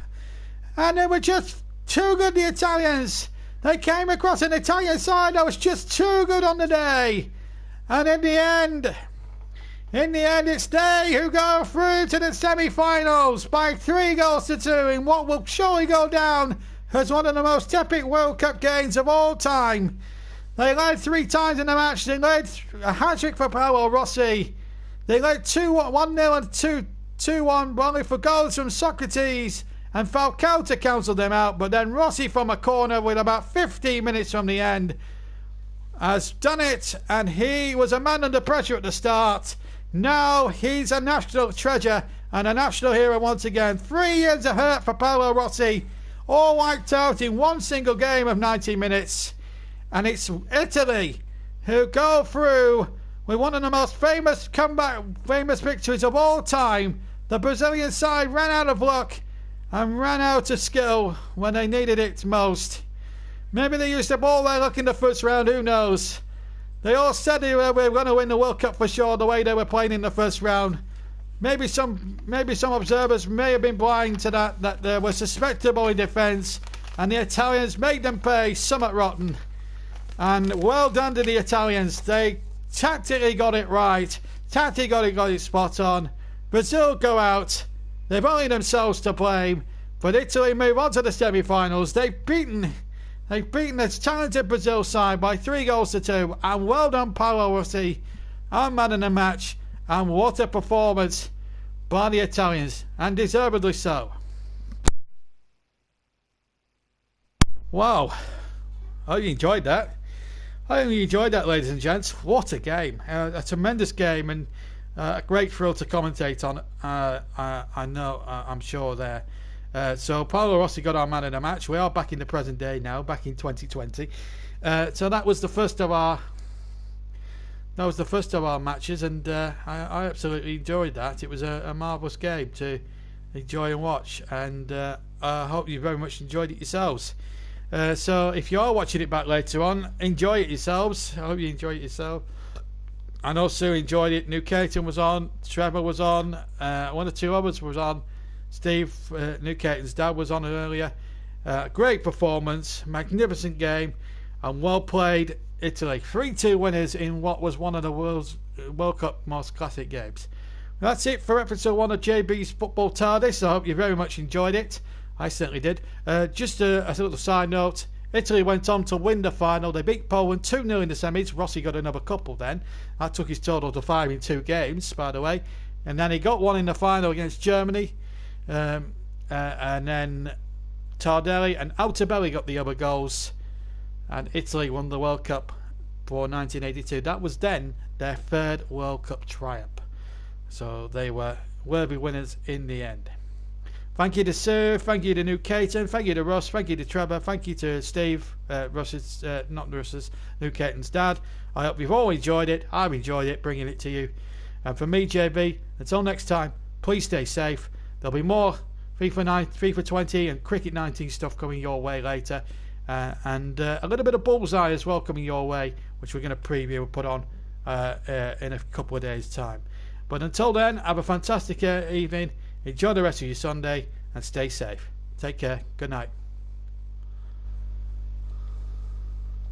And they were just too good, the Italians. They came across an Italian side that was just too good on the day. And in the end, it's they who go through to the semi-finals by 3-2 in what will surely go down as one of the most epic World Cup games of all time. They led 3 times in the match. They led a hat-trick for Paolo Rossi. They led 1-0 and 2-1, only for goals from Socrates and Falcao to cancel them out. But then Rossi from a corner with about 15 minutes from the end has done it. And he was a man under pressure at the start. Now he's a national treasure and a national hero once again. 3 years of hurt for Paolo Rossi, all wiped out in one single game of 90 minutes. And it's Italy who go through with one of the most famous victories of all time. The Brazilian side ran out of luck and ran out of skill when they needed it most. Maybe they used the ball their luck in the first round, who knows? They all said they were going to win the World Cup for sure, the way they were playing in the first round. Maybe some observers may have been blind to that they were susceptible in defence, and the Italians made them pay somewhat rotten. And well done to the Italians. They tactically got it right. Tactically got it spot on. Brazil go out. They've only themselves to blame. But Italy move on to the semi-finals. They've beaten the talented Brazil side by 3-2. And well done, Paolo Rossi, our man in the match. And what a performance by the Italians. And deservedly so. Wow. I hope you enjoyed that. I hope you enjoyed that, ladies and gents. What a game. A tremendous game, and a great thrill to commentate on. I know, I'm sure there. So Paolo Rossi got our man in the match. We are back in the present day now, back in 2020. So that was the first of our matches, and I absolutely enjoyed that. It was a marvellous game to enjoy and watch, and I hope you very much enjoyed it yourselves. So if you are watching it back later on, enjoy it yourselves. I hope you enjoy it yourself. And also enjoyed it. New Caton was on, Trevor was on, one or two others was on. Steve, New Caton's dad, was on earlier. Great performance, magnificent game, and well played, Italy. 3-2 winners in what was one of the World Cup most classic games. That's it for episode 1 of JB's Football Tardis. I hope you very much enjoyed it. I certainly did. Just a little side note. Italy went on to win the final. They beat Poland 2-0 in the semis. Rossi got another couple then. That took his total to 5 in 2 games, by the way. And then he got one in the final against Germany. And then Tardelli and Altobelli got the other goals. And Italy won the World Cup for 1982. That was then their 3rd World Cup triumph. So they were worthy winners in the end. Thank you to Sue, thank you to New Caton, thank you to Russ, thank you to Trevor, thank you to Steve, New Caton's dad. I hope you've all enjoyed it. I've enjoyed it, bringing it to you. And from me, JB, until next time, please stay safe. There'll be more FIFA 20 and Cricket 19 stuff coming your way later, and a little bit of Bullseye as well coming your way, which we're going to preview and put on in a couple of days' time. But until then, have a fantastic evening, enjoy the rest of your Sunday, and stay safe. Take care. Good night.